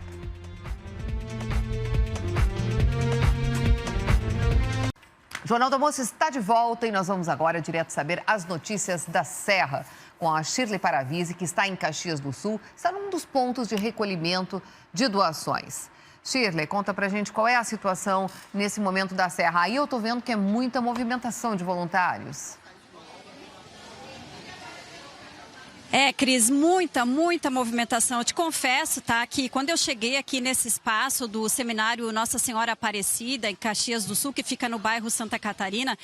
Speaker 1: O Jornal do Almoço está de volta e nós vamos agora direto saber as notícias da Serra, com a Shirley Paravise, que está em Caxias do Sul, está num dos pontos de recolhimento de doações. Shirley, conta pra gente qual é a situação nesse momento da Serra. Aí eu tô vendo que é muita movimentação de voluntários.
Speaker 8: Cris, muita movimentação. Eu te confesso, tá, que quando eu cheguei aqui nesse espaço do seminário Nossa Senhora Aparecida, em Caxias do Sul, que fica no bairro Santa Catarina,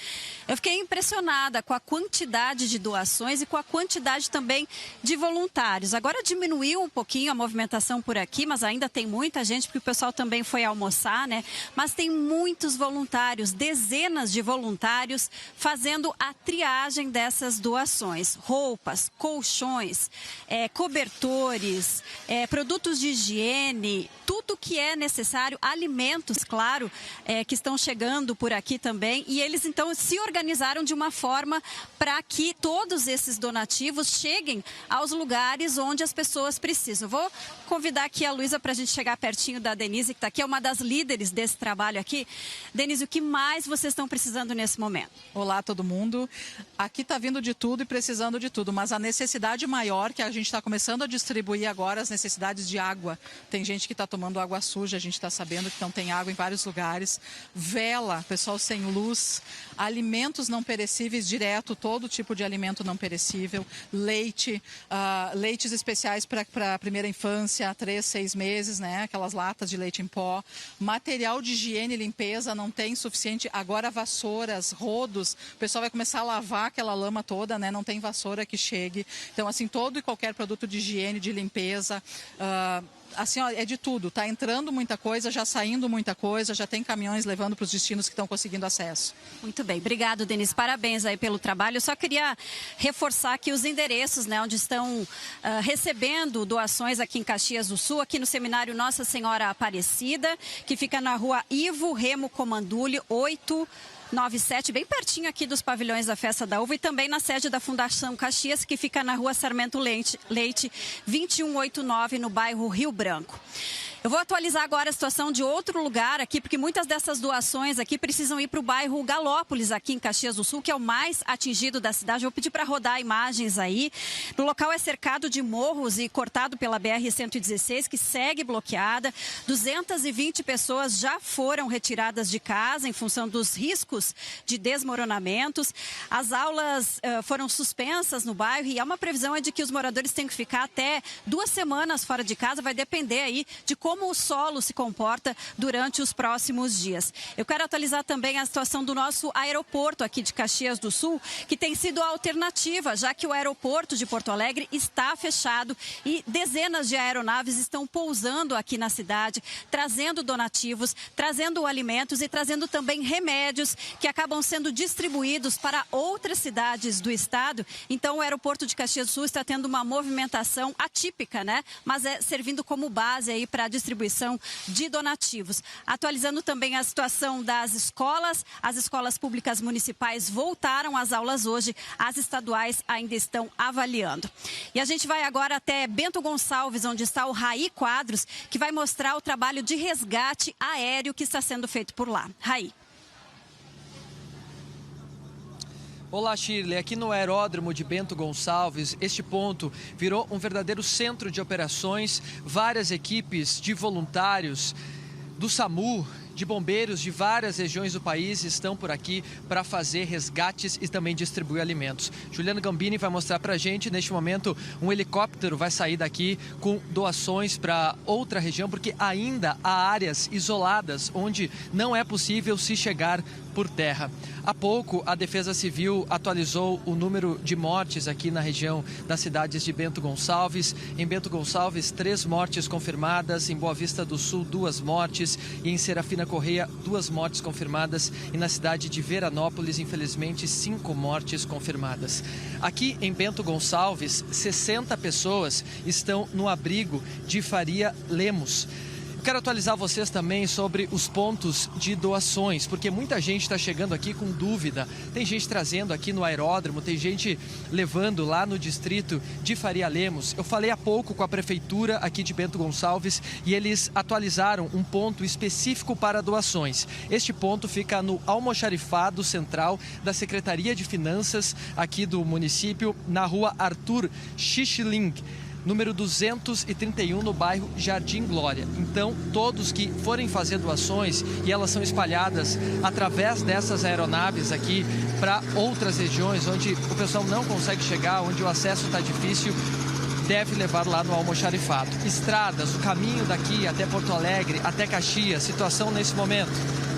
Speaker 8: eu fiquei impressionada com a quantidade de doações e com a quantidade também de voluntários. Agora diminuiu um pouquinho a movimentação por aqui, mas ainda tem muita gente, porque o pessoal também foi almoçar, né? Mas tem muitos voluntários, dezenas de voluntários fazendo a triagem dessas doações. Roupas, colchões, cobertores, produtos de higiene, tudo que é necessário, alimentos, claro, que estão chegando por aqui também. E eles, então, se organizaram de uma forma para que todos esses donativos cheguem aos lugares onde as pessoas precisam. Vou convidar aqui a Luísa para a gente chegar pertinho da Denise, que está aqui, é uma das líderes desse trabalho aqui. Denise, o que mais vocês estão precisando nesse momento?
Speaker 11: Olá, todo mundo. Aqui está vindo de tudo e precisando de tudo, mas a necessidade maior que a gente está começando a distribuir agora, as necessidades de água. Tem gente que está tomando água suja, a gente está sabendo que não tem água em vários lugares. Vela, pessoal sem luz, alimentos não perecíveis direto, todo tipo de alimento não perecível, leite, leites especiais para a primeira infância, 3, 6 meses, né? Aquelas latas de leite em pó, material de higiene e limpeza não tem suficiente, agora vassouras, rodos, o pessoal vai começar a lavar aquela lama toda, né? Não tem vassoura que chegue. Então, assim, todo e qualquer produto de higiene, de limpeza, assim, ó, é de tudo. Está entrando muita coisa, já saindo muita coisa, já tem caminhões levando para os destinos que estão conseguindo acesso.
Speaker 8: Muito bem, obrigado, Denise. Parabéns aí pelo trabalho. Eu só queria reforçar aqui os endereços, né, onde estão recebendo doações aqui em Caxias do Sul, aqui no seminário Nossa Senhora Aparecida, que fica na rua Ivo Remo Comandulli, 897, bem pertinho aqui dos pavilhões da Festa da Uva, e também na sede da Fundação Caxias, que fica na rua Sarmento Leite 2189, no bairro Rio Branco. Eu vou atualizar agora a situação de outro lugar aqui, porque muitas dessas doações aqui precisam ir para o bairro Galópolis, aqui em Caxias do Sul, que é o mais atingido da cidade. Eu vou pedir para rodar imagens aí. O local é cercado de morros e cortado pela BR-116, que segue bloqueada. 220 pessoas já foram retiradas de casa em função dos riscos de desmoronamentos. As aulas foram suspensas no bairro e há uma previsão de que os moradores têm que ficar até 2 semanas fora de casa. Vai depender aí de como
Speaker 12: como o solo se comporta durante os próximos dias. Eu quero atualizar também a situação do nosso aeroporto aqui de Caxias do Sul, que tem sido a alternativa, já que o aeroporto de Porto Alegre está fechado e dezenas de aeronaves estão pousando aqui na cidade, trazendo donativos, trazendo alimentos e trazendo também remédios que acabam sendo distribuídos para outras cidades do estado. Então, o aeroporto de Caxias do Sul está tendo uma movimentação atípica, né? Mas servindo como base aí para a distribuição de donativos. Atualizando também a situação das escolas, as escolas públicas municipais voltaram às aulas hoje, as estaduais ainda estão avaliando. E a gente vai agora até Bento Gonçalves, onde está o Raí Quadros, que vai mostrar o trabalho de resgate aéreo que está sendo feito por lá. Raí.
Speaker 13: Olá, Shirley. Aqui no aeródromo de Bento Gonçalves, este ponto virou um verdadeiro centro de operações. Várias equipes de voluntários do SAMU, de bombeiros de várias regiões do país estão por aqui para fazer resgates e também distribuir alimentos. Juliano Gambini vai mostrar para a gente, neste momento, um helicóptero vai sair daqui com doações para outra região, porque ainda há áreas isoladas onde não é possível se chegar por terra. Há pouco, a Defesa Civil atualizou o número de mortes aqui na região das cidades de Bento Gonçalves. Em Bento Gonçalves, 3 mortes confirmadas. Em Boa Vista do Sul, 2 mortes. E em Serafina Correia, 2 mortes confirmadas. E na cidade de Veranópolis, infelizmente, 5 mortes confirmadas. Aqui em Bento Gonçalves, 60 pessoas estão no abrigo de Faria Lemos. Quero atualizar vocês também sobre os pontos de doações, porque muita gente está chegando aqui com dúvida. Tem gente trazendo aqui no aeródromo, tem gente levando lá no distrito de Faria Lemos. Eu falei há pouco com a prefeitura aqui de Bento Gonçalves e eles atualizaram um ponto específico para doações. Este ponto fica no almoxarifado central da Secretaria de Finanças aqui do município, na rua Arthur Xixiling, número 231, no bairro Jardim Glória. Então, todos que forem fazer doações, e elas são espalhadas através dessas aeronaves aqui para outras regiões onde o pessoal não consegue chegar, onde o acesso está difícil, deve levar lá no almoxarifado. Estradas, o caminho daqui até Porto Alegre, até Caxias, situação nesse momento.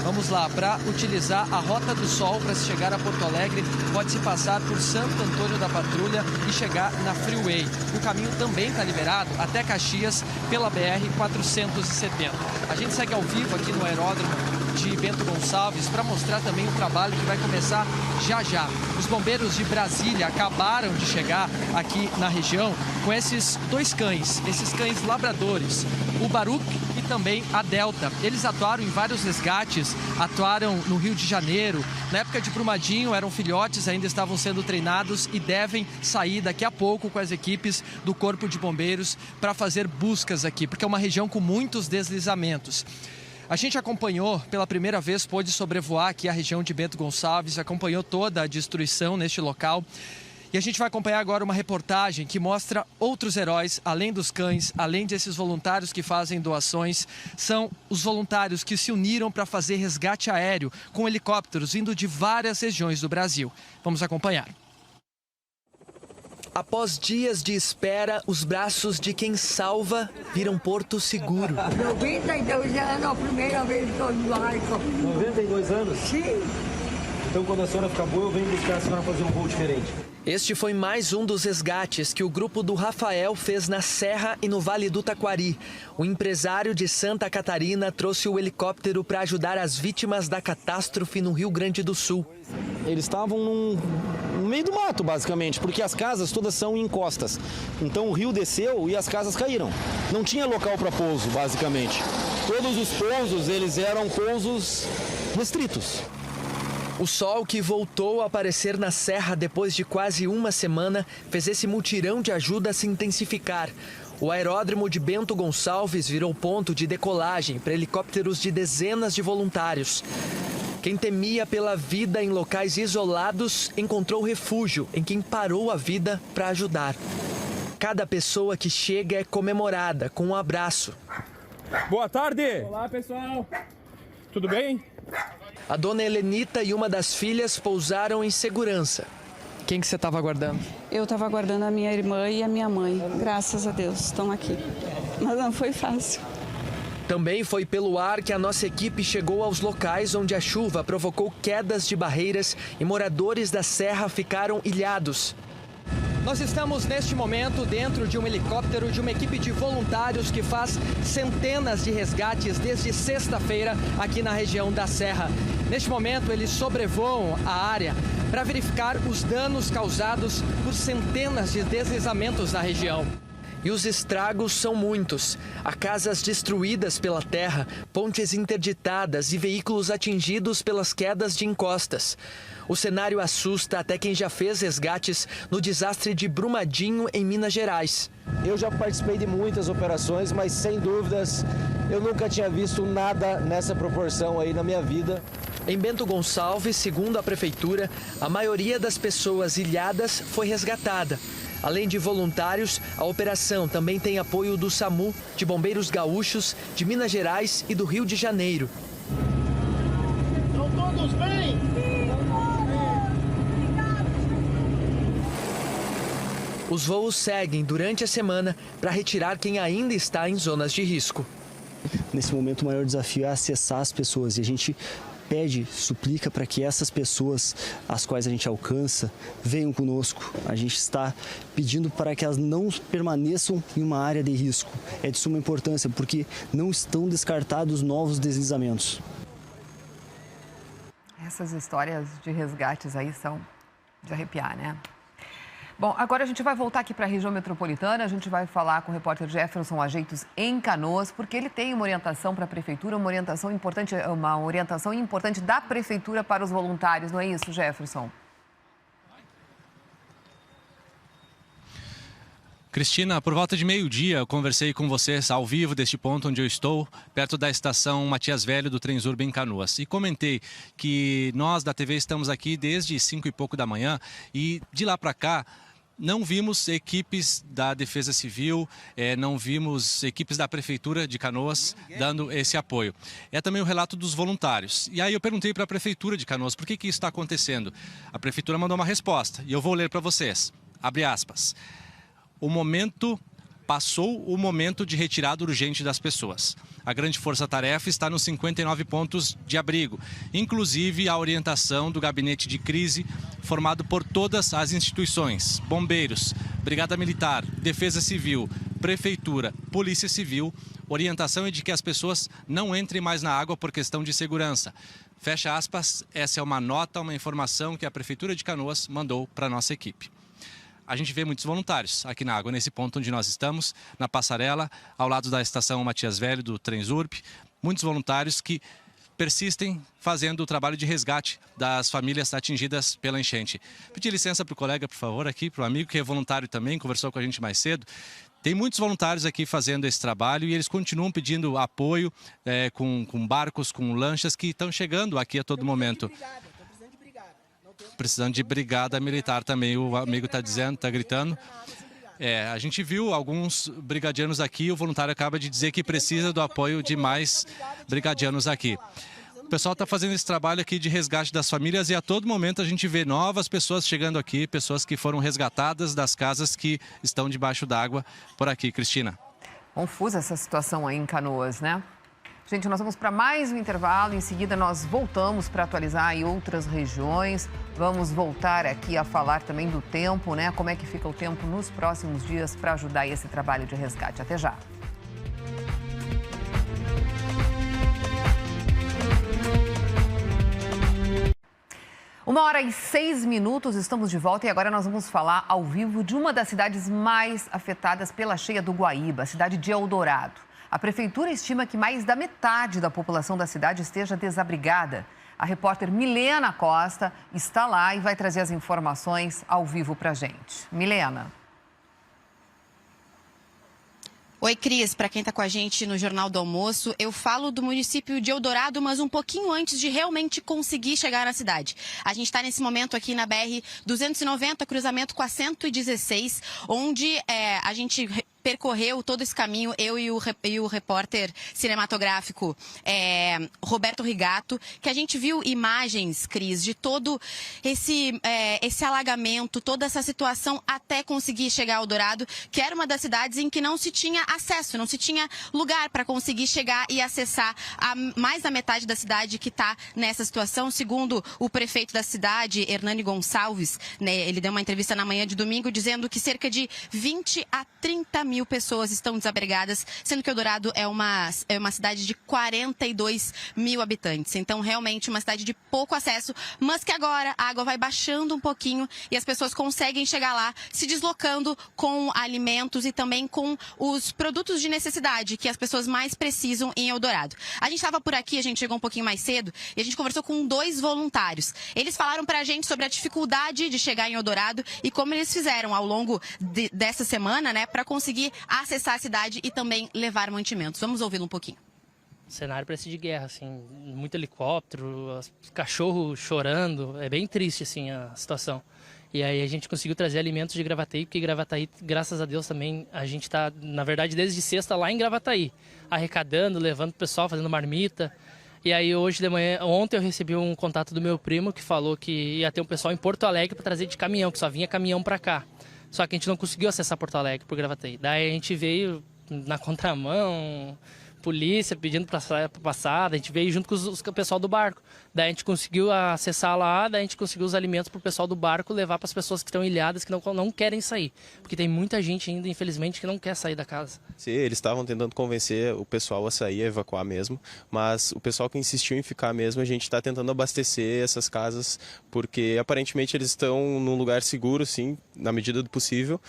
Speaker 13: Vamos lá, para utilizar a Rota do Sol para se chegar a Porto Alegre, pode-se passar por Santo Antônio da Patrulha e chegar na Freeway. O caminho também está liberado até Caxias pela BR-470. A gente segue ao vivo aqui no aeródromo de Bento Gonçalves para mostrar também o trabalho que vai começar já já. Os bombeiros de Brasília acabaram de chegar aqui na região com esses 2 cães, esses cães labradores, o Baruch e também a Delta. Eles atuaram em vários resgates, atuaram no Rio de Janeiro. Na época de Brumadinho eram filhotes, ainda estavam sendo treinados e devem sair daqui a pouco com as equipes do Corpo de Bombeiros para fazer buscas aqui, porque é uma região com muitos deslizamentos. A gente acompanhou, pela primeira vez, pôde sobrevoar aqui a região de Bento Gonçalves, acompanhou toda a destruição neste local. E a gente vai acompanhar agora uma reportagem que mostra outros heróis, além dos cães, além desses voluntários que fazem doações. São os voluntários que se uniram para fazer resgate aéreo com helicópteros vindo de várias regiões do Brasil. Vamos acompanhar.
Speaker 14: Após dias de espera, os braços de quem salva viram porto seguro.
Speaker 15: 92 anos, a primeira vez que estou no barco.
Speaker 14: 92 anos?
Speaker 15: Sim.
Speaker 14: Então, quando a senhora ficar boa, eu venho buscar a senhora fazer um voo diferente. Este foi mais um dos resgates que o grupo do Rafael fez na Serra e no Vale do Taquari. O empresário de Santa Catarina trouxe o helicóptero para ajudar as vítimas da catástrofe no Rio Grande do Sul.
Speaker 16: Eles estavam no meio do mato, basicamente, porque as casas todas são em encostas. Então o rio desceu e as casas caíram. Não tinha local para pouso, basicamente. Todos os pousos, eles eram pousos restritos.
Speaker 14: O sol que voltou a aparecer na serra depois de quase uma semana fez esse mutirão de ajuda se intensificar. O aeródromo de Bento Gonçalves virou ponto de decolagem para helicópteros de dezenas de voluntários. Quem temia pela vida em locais isolados encontrou refúgio em quem parou a vida para ajudar. Cada pessoa que chega é comemorada com um abraço.
Speaker 16: Boa tarde!
Speaker 15: Olá, pessoal!
Speaker 16: Tudo bem?
Speaker 14: A dona Helenita e uma das filhas pousaram em segurança. Quem que você estava aguardando?
Speaker 26: Eu estava aguardando a minha irmã e a minha mãe. Graças a Deus, estão aqui. Mas não foi fácil.
Speaker 14: Também foi pelo ar que a nossa equipe chegou aos locais onde a chuva provocou quedas de barreiras e moradores da serra ficaram ilhados. Nós estamos neste momento dentro de um helicóptero de uma equipe de voluntários que faz centenas de resgates desde sexta-feira aqui na região da serra. Neste momento eles sobrevoam a área para verificar os danos causados por centenas de deslizamentos na região. E os estragos são muitos. Há casas destruídas pela terra, pontes interditadas e veículos atingidos pelas quedas de encostas. O cenário assusta até quem já fez resgates no desastre de Brumadinho, em Minas Gerais.
Speaker 16: Eu já participei de muitas operações, mas sem dúvidas eu nunca tinha visto nada nessa proporção aí na minha vida.
Speaker 14: Em Bento Gonçalves, segundo a prefeitura, a maioria das pessoas ilhadas foi resgatada. Além de voluntários, a operação também tem apoio do SAMU, de bombeiros gaúchos, de Minas Gerais e do Rio de Janeiro.
Speaker 18: Estão todos bem?
Speaker 14: Os voos seguem durante a semana para retirar quem ainda está em zonas de risco.
Speaker 16: Nesse momento, o maior desafio é acessar as pessoas e a gente pede, suplica para que essas pessoas, as quais a gente alcança, venham conosco. A gente está pedindo para que elas não permaneçam em uma área de risco. É de suma importância, porque não estão descartados novos deslizamentos.
Speaker 1: Essas histórias de resgates aí são de arrepiar, né? Bom, agora a gente vai voltar aqui para a região metropolitana, a gente vai falar com o repórter Jefferson Ajeitos em Canoas, porque ele tem uma orientação para a prefeitura, uma orientação importante da prefeitura para os voluntários, não é isso, Jefferson?
Speaker 19: Cristina, por volta de meio-dia, eu conversei com vocês ao vivo deste ponto onde eu estou, perto da estação Matias Velho do Transurb em Canoas. E comentei que nós da TV estamos aqui desde 5 e pouco da manhã e de lá para cá não vimos equipes da Defesa Civil, não vimos equipes da Prefeitura de Canoas dando esse apoio. É também o relato dos voluntários. E aí eu perguntei para a Prefeitura de Canoas por que isso está acontecendo. A Prefeitura mandou uma resposta e eu vou ler para vocês. Abre aspas. Passou o momento de retirada urgente das pessoas. A grande força-tarefa está nos 59 pontos de abrigo, inclusive a orientação do gabinete de crise, formado por todas as instituições, bombeiros, Brigada Militar, Defesa Civil, Prefeitura, Polícia Civil. Orientação é de que as pessoas não entrem mais na água por questão de segurança. Fecha aspas, essa é uma nota, uma informação que a Prefeitura de Canoas mandou para a nossa equipe. A gente vê muitos voluntários aqui na água, nesse ponto onde nós estamos, na passarela, ao lado da estação Matias Velho, do Transurb. Muitos voluntários que persistem fazendo o trabalho de resgate das famílias atingidas pela enchente. Pedir licença para o colega, por favor, aqui, para o amigo que é voluntário também, conversou com a gente mais cedo. Tem muitos voluntários aqui fazendo esse trabalho e eles continuam pedindo apoio com barcos, com lanchas que estão chegando aqui a todo momento. Precisando de brigada militar também, o amigo está dizendo, está gritando. A gente viu alguns brigadianos aqui, o voluntário acaba de dizer que precisa do apoio de mais brigadianos aqui. O pessoal está fazendo esse trabalho aqui de resgate das famílias e a todo momento a gente vê novas pessoas chegando aqui, pessoas que foram resgatadas das casas que estão debaixo d'água por aqui, Cristina.
Speaker 1: Confusa essa situação aí em Canoas, né? Gente, nós vamos para mais um intervalo, em seguida nós voltamos para atualizar aí outras regiões. Vamos voltar aqui a falar também do tempo, né? Como é que fica o tempo nos próximos dias para ajudar esse trabalho de resgate. Até já. Uma hora e 6 minutos, estamos de volta e agora nós vamos falar ao vivo de uma das cidades mais afetadas pela cheia do Guaíba, a cidade de Eldorado. A prefeitura estima que mais da metade da população da cidade esteja desabrigada. A repórter Milena Costa está lá e vai trazer as informações ao vivo para a gente. Milena.
Speaker 20: Oi, Cris. Para quem está com a gente no Jornal do Almoço, eu falo do município de Eldorado, mas um pouquinho antes de realmente conseguir chegar na cidade. A gente está nesse momento aqui na BR-290, cruzamento com a 116, onde a gente percorreu todo esse caminho, eu e o repórter cinematográfico Roberto Rigato, que a gente viu imagens, Cris, de todo esse alagamento, toda essa situação até conseguir chegar ao Eldorado, que era uma das cidades em que não se tinha acesso, não se tinha lugar para conseguir chegar e acessar mais da metade da cidade que está nessa situação. Segundo o prefeito da cidade, Hernani Gonçalves, né, ele deu uma entrevista na manhã de domingo dizendo que cerca de 20 a 30 mil pessoas estão desabrigadas, sendo que Eldorado é uma cidade de 42 mil habitantes. Então, realmente, uma cidade de pouco acesso, mas que agora a água vai baixando um pouquinho e as pessoas conseguem chegar lá se deslocando com alimentos e também com os produtos de necessidade que as pessoas mais precisam em Eldorado. A gente estava por aqui, a gente chegou um pouquinho mais cedo e a gente conversou com 2 voluntários. Eles falaram pra gente sobre a dificuldade de chegar em Eldorado e como eles fizeram ao longo dessa semana, né, para conseguir acessar a cidade e também levar mantimentos. Vamos ouvi-lo um pouquinho.
Speaker 2: Cenário parece de guerra, assim, muito helicóptero, cachorro chorando, é bem triste, assim, a situação. E aí a gente conseguiu trazer alimentos de Gravataí, porque Gravataí, graças a Deus também, a gente está, na verdade, desde sexta lá em Gravataí, arrecadando, levando o pessoal, fazendo marmita. E aí hoje de manhã, ontem eu recebi um contato do meu primo que falou que ia ter um pessoal em Porto Alegre para trazer de caminhão, que só vinha caminhão para cá. Só que a gente não conseguiu acessar Porto Alegre por Gravataí. Daí a gente veio na contramão, polícia pedindo para passar, a gente veio junto com o pessoal do barco. Daí a gente conseguiu acessar lá, daí a gente conseguiu os alimentos para o pessoal do barco levar para as pessoas que estão ilhadas, que não querem sair. Porque tem muita gente ainda, infelizmente, que não quer sair da casa.
Speaker 21: Sim, eles estavam tentando convencer o pessoal a sair, a evacuar mesmo, mas o pessoal que insistiu em ficar mesmo, a gente está tentando abastecer essas casas, porque aparentemente eles estão num lugar seguro, sim, na medida do possível,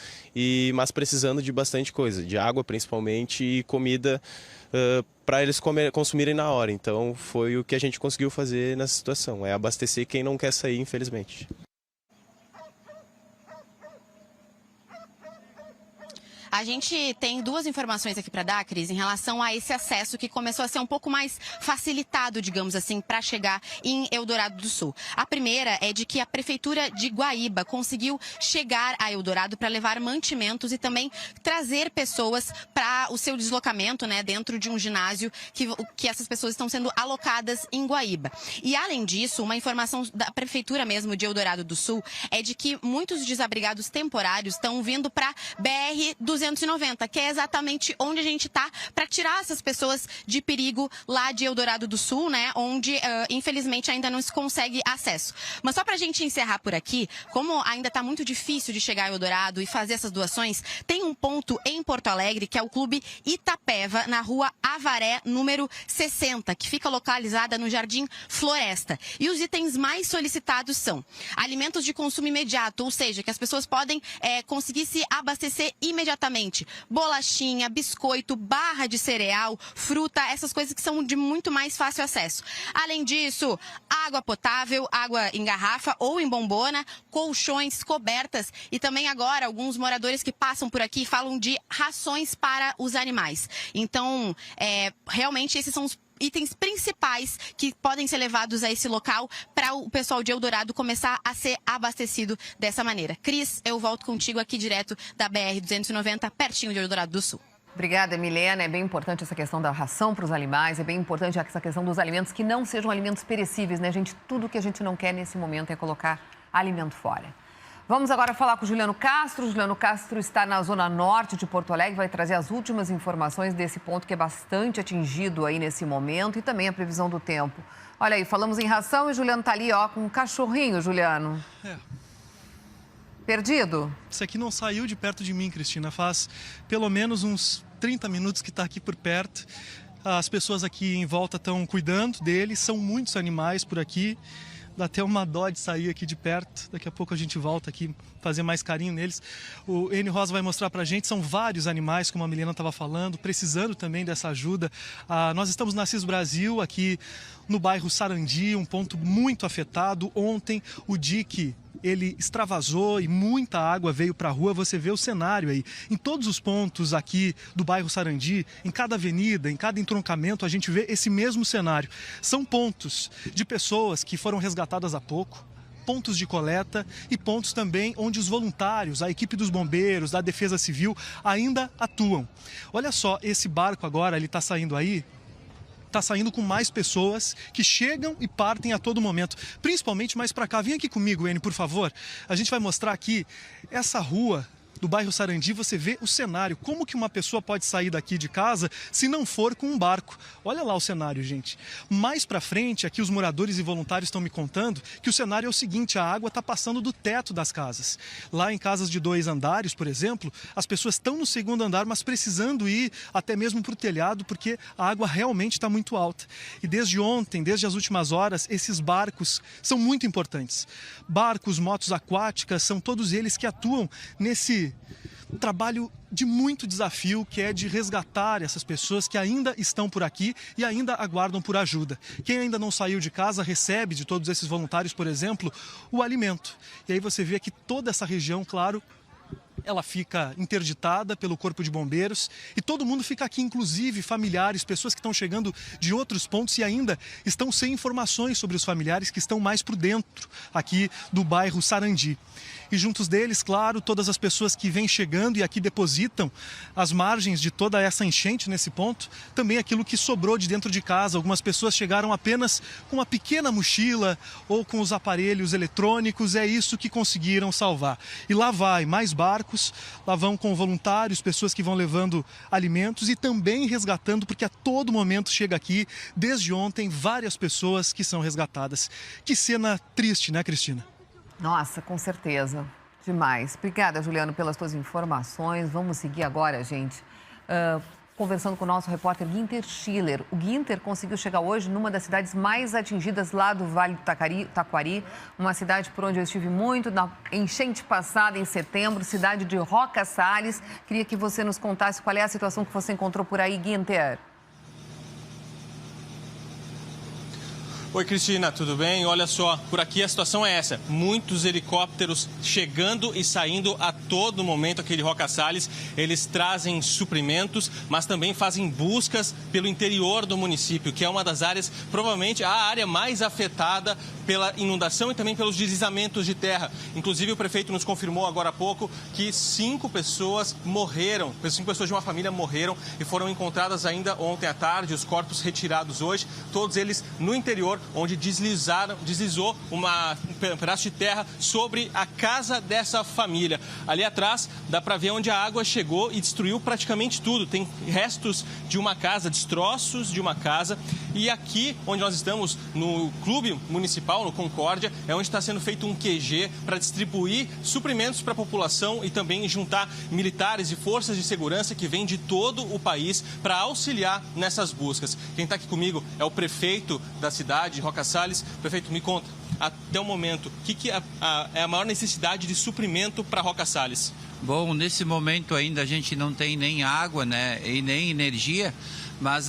Speaker 21: mas precisando de bastante coisa, de água principalmente e comida para eles consumirem na hora. Então foi o que a gente conseguiu fazer nessa situação, é abastecer quem não quer sair, infelizmente.
Speaker 20: A gente tem 2 informações aqui para dar, Cris, em relação a esse acesso que começou a ser um pouco mais facilitado, digamos assim, para chegar em Eldorado do Sul. A primeira é de que a Prefeitura de Guaíba conseguiu chegar a Eldorado para levar mantimentos e também trazer pessoas para o seu deslocamento, né, dentro de um ginásio que essas pessoas estão sendo alocadas em Guaíba. E, além disso, uma informação da Prefeitura mesmo de Eldorado do Sul é de que muitos desabrigados temporários estão vindo para BR-290, que é exatamente onde a gente está para tirar essas pessoas de perigo lá de Eldorado do Sul, né, onde infelizmente ainda não se consegue acesso. Mas só para a gente encerrar por aqui, como ainda está muito difícil de chegar a Eldorado e fazer essas doações, tem um ponto em Porto Alegre que é o Clube Itapeva, na rua Avaré, número 60, que fica localizada no Jardim Floresta. E os itens mais solicitados são alimentos de consumo imediato, ou seja, que as pessoas podem conseguir se abastecer imediatamente. Bolachinha, biscoito, barra de cereal, fruta, essas coisas que são de muito mais fácil acesso. Além disso, água potável, água em garrafa ou em bombona, colchões, cobertas e também agora alguns moradores que passam por aqui falam de rações para os animais. Então, realmente esses são os itens principais que podem ser levados a esse local para o pessoal de Eldorado começar a ser abastecido dessa maneira. Cris, eu volto contigo aqui direto da BR-290, pertinho de Eldorado do Sul.
Speaker 1: Obrigada, Milena. É bem importante essa questão da ração para os animais, é bem importante essa questão dos alimentos que não sejam alimentos perecíveis, né, gente? Tudo que a gente não quer nesse momento é colocar alimento fora. Vamos agora falar com o Juliano Castro. Juliano Castro está na zona norte de Porto Alegre, vai trazer as últimas informações desse ponto que é bastante atingido aí nesse momento e também a previsão do tempo. Olha aí, falamos em ração e o Juliano está ali, ó, com um cachorrinho, Juliano. Perdido?
Speaker 9: Isso aqui não saiu de perto de mim, Cristina. Faz pelo menos uns 30 minutos que está aqui por perto. As pessoas aqui em volta estão cuidando dele, são muitos animais por aqui. Dá até uma dó de sair aqui de perto. Daqui a pouco a gente volta aqui fazer mais carinho neles. O N. Rosa vai mostrar pra gente, são vários animais, como a Milena estava falando, precisando também dessa ajuda. Nós estamos na CIS Brasil, aqui no bairro Sarandi, um ponto muito afetado. Ontem o dique ele extravasou e muita água veio para a rua. Você vê o cenário aí. Em todos os pontos aqui do bairro Sarandi, em cada avenida, em cada entroncamento, a gente vê esse mesmo cenário. São pontos de pessoas que foram resgatadas há pouco, pontos de coleta e pontos também onde os voluntários, a equipe dos bombeiros, da Defesa Civil ainda atuam. Olha só, esse barco agora, ele está saindo aí, está saindo com mais pessoas que chegam e partem a todo momento, principalmente mais para cá. Vem aqui comigo, Enio, por favor. A gente vai mostrar aqui essa rua do bairro Sarandi. Você vê o cenário, como que uma pessoa pode sair daqui de casa se não for com um barco. Olha lá o cenário, gente. Mais para frente, aqui os moradores e voluntários estão me contando que o cenário é o seguinte: a água está passando do teto das casas. Lá em casas de 2 andares, por exemplo, as pessoas estão no 2º andar, mas precisando ir até mesmo para o telhado, porque a água realmente está muito alta. E desde ontem, desde as últimas horas, esses barcos são muito importantes. Barcos, motos aquáticas, são todos eles que atuam nesse trabalho de muito desafio, que é de resgatar essas pessoas que ainda estão por aqui e ainda aguardam por ajuda. Quem ainda não saiu de casa recebe de todos esses voluntários, por exemplo, o alimento. E aí você vê que toda essa região, claro, ela fica interditada pelo Corpo de Bombeiros e todo mundo fica aqui, inclusive familiares, pessoas que estão chegando de outros pontos e ainda estão sem informações sobre os familiares que estão mais por dentro aqui do bairro Sarandi. E juntos deles, claro, todas as pessoas que vêm chegando e aqui depositam às margens de toda essa enchente nesse ponto, também aquilo que sobrou de dentro de casa. Algumas pessoas chegaram apenas com uma pequena mochila ou com os aparelhos eletrônicos, é isso que conseguiram salvar. E lá vai mais barcos, lá vão com voluntários, pessoas que vão levando alimentos e também resgatando, porque a todo momento chega aqui, desde ontem, várias pessoas que são resgatadas. Que cena triste, né, Cristina?
Speaker 1: Nossa, com certeza. Demais. Obrigada, Juliano, pelas tuas informações. Vamos seguir agora, gente, conversando com o nosso repórter Guinter Schiller. O Guinter conseguiu chegar hoje numa das cidades mais atingidas lá do Vale do Taquari, uma cidade por onde eu estive muito na enchente passada em setembro, cidade de Roca Salles. Queria que você nos contasse qual é a situação que você encontrou por aí, Guinter.
Speaker 4: Oi, Cristina, tudo bem? Olha só, por aqui a situação é essa. Muitos helicópteros chegando e saindo a todo momento aqui de Roca Salles. Eles trazem suprimentos, mas também fazem buscas pelo interior do município, que é uma das áreas, provavelmente a área mais afetada pela inundação e também pelos deslizamentos de terra. Inclusive, o prefeito nos confirmou agora há pouco que 5 pessoas morreram, 5 pessoas de uma família morreram e foram encontradas ainda ontem à tarde, os corpos retirados hoje, todos eles no interior, onde deslizou um pedaço de terra sobre a casa dessa família. Ali atrás dá para ver onde a água chegou e destruiu praticamente tudo. Tem restos de uma casa, destroços de uma casa. E aqui, onde nós estamos, no Clube Municipal, no Concórdia, é onde está sendo feito um QG para distribuir suprimentos para a população e também juntar militares e forças de segurança que vêm de todo o país para auxiliar nessas buscas. Quem está aqui comigo é o prefeito da cidade, de Roca Salles. Prefeito, me conta, até o momento, o que é a maior necessidade de suprimento para Roca Salles?
Speaker 22: Bom, nesse momento ainda a gente não tem nem água, né, e nem energia, mas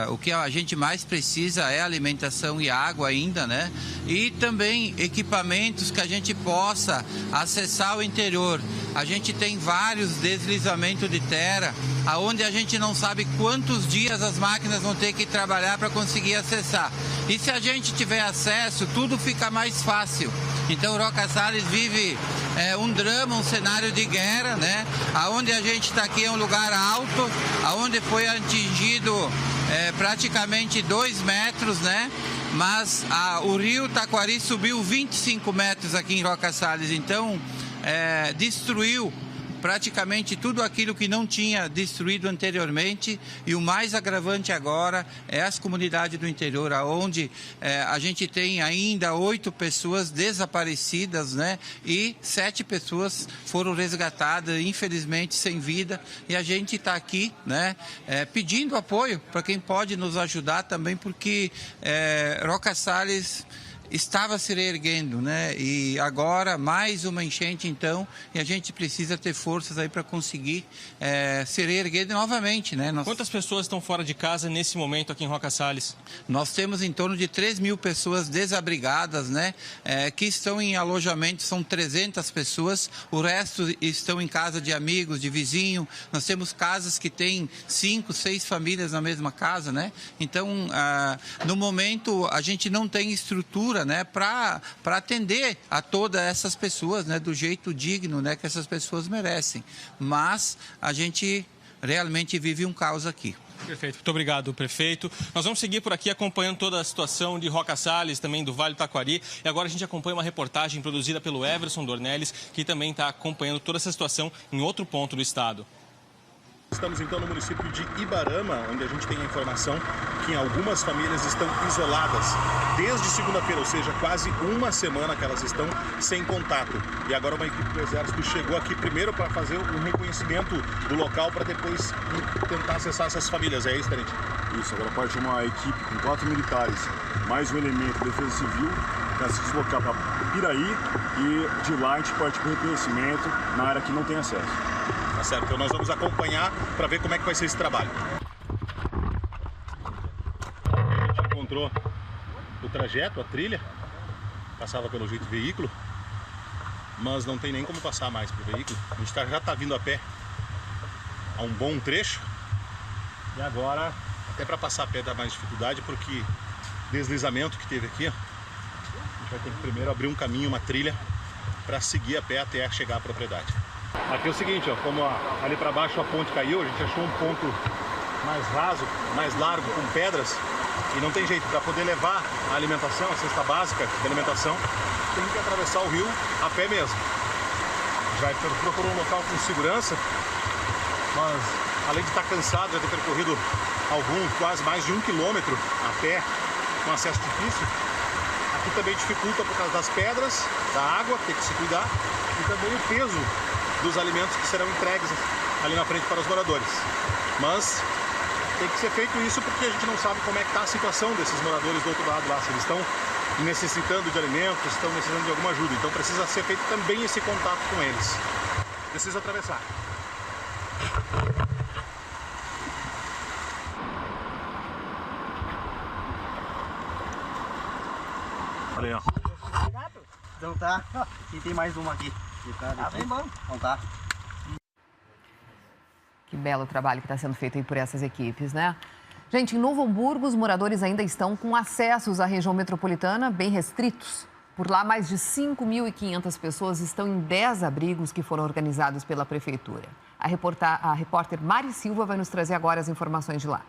Speaker 22: o que a gente mais precisa é alimentação e água ainda, né? E também equipamentos que a gente possa acessar o interior. A gente tem vários deslizamentos de terra, aonde a gente não sabe quantos dias as máquinas vão ter que trabalhar para conseguir acessar. E se a gente tiver acesso, tudo fica mais fácil. Então, Roca Salles vive um drama, um cenário de guerra, né? Aonde a gente está aqui é um lugar alto, aonde foi atingido praticamente 2 metros, né? Mas o rio Taquari subiu 25 metros aqui em Roca Salles, então destruiu praticamente tudo aquilo que não tinha destruído anteriormente, e o mais agravante agora é as comunidades do interior, onde a gente tem ainda 8 pessoas desaparecidas, né? E 7 pessoas foram resgatadas, infelizmente sem vida, e a gente está aqui, né? Pedindo apoio para quem pode nos ajudar também, porque Roca Salles estava se reerguendo, né? E agora mais uma enchente, então, e a gente precisa ter forças aí para conseguir se reerguer novamente, né?
Speaker 4: Quantas pessoas estão fora de casa nesse momento aqui em Roca Salles?
Speaker 22: Nós temos em torno de 3.000 pessoas desabrigadas, né? Que estão em alojamento, são 300 pessoas, o resto estão em casa de amigos, de vizinho. Nós temos casas que têm 5, 6 famílias na mesma casa, né? Então, no momento, a gente não tem estrutura, estrutura, né, para atender a todas essas pessoas, né, do jeito digno, né, que essas pessoas merecem. Mas a gente realmente vive um caos aqui.
Speaker 4: Perfeito, muito obrigado, prefeito. Nós vamos seguir por aqui acompanhando toda a situação de Roca Salles, também do Vale do Taquari. E agora a gente acompanha uma reportagem produzida pelo Everson Dornelles, que também está acompanhando toda essa situação em outro ponto do estado.
Speaker 3: Estamos então no município de Ibarama, onde a gente tem a informação que algumas famílias estão isoladas desde segunda-feira, ou seja, quase uma semana que elas estão sem contato. E agora uma equipe do Exército chegou aqui primeiro para fazer um reconhecimento do local para depois tentar acessar essas famílias. É isso, Tenente?
Speaker 5: Isso, agora parte uma equipe com 4 militares, mais um elemento de defesa civil, para se deslocar para Piraí e de lá a gente parte com reconhecimento na área que não tem acesso.
Speaker 3: Tá certo, então nós vamos acompanhar para ver como é que vai ser esse trabalho. A gente encontrou o trajeto, a trilha, passava pelo jeito veículo, mas não tem nem como passar mais para o veículo. A gente já está vindo a pé a um bom trecho e agora até para passar a pé dá mais dificuldade porque deslizamento que teve aqui, ó, a gente vai ter que primeiro abrir um caminho, uma trilha para seguir a pé até chegar à propriedade. Aqui é o seguinte, ó, como ali para baixo a ponte caiu, a gente achou um ponto mais raso, mais largo, com pedras, e não tem jeito, para poder levar a alimentação, a cesta básica de alimentação, tem que atravessar o rio a pé mesmo. Já procurou um local com segurança, mas além de estar cansado, já ter percorrido quase mais de 1 quilômetro a pé, com acesso difícil, aqui também dificulta por causa das pedras, da água, tem que se cuidar, e também o peso dos alimentos que serão entregues ali na frente para os moradores. Mas tem que ser feito isso porque a gente não sabe como é que está a situação desses moradores do outro lado lá, se eles estão necessitando de alimentos, estão necessitando de alguma ajuda. Então precisa ser feito também esse contato com eles. Precisa atravessar.
Speaker 23: Olha aí, ó. Então tá, e tem mais uma aqui. Tá bem bom. Então tá.
Speaker 1: Que belo trabalho que está sendo feito aí por essas equipes, né? Gente, em Novo Hamburgo, os moradores ainda estão com acessos à região metropolitana bem restritos. Por lá, mais de 5.500 pessoas estão em 10 abrigos que foram organizados pela prefeitura. A repórter Mari Silva vai nos trazer agora as informações de lá.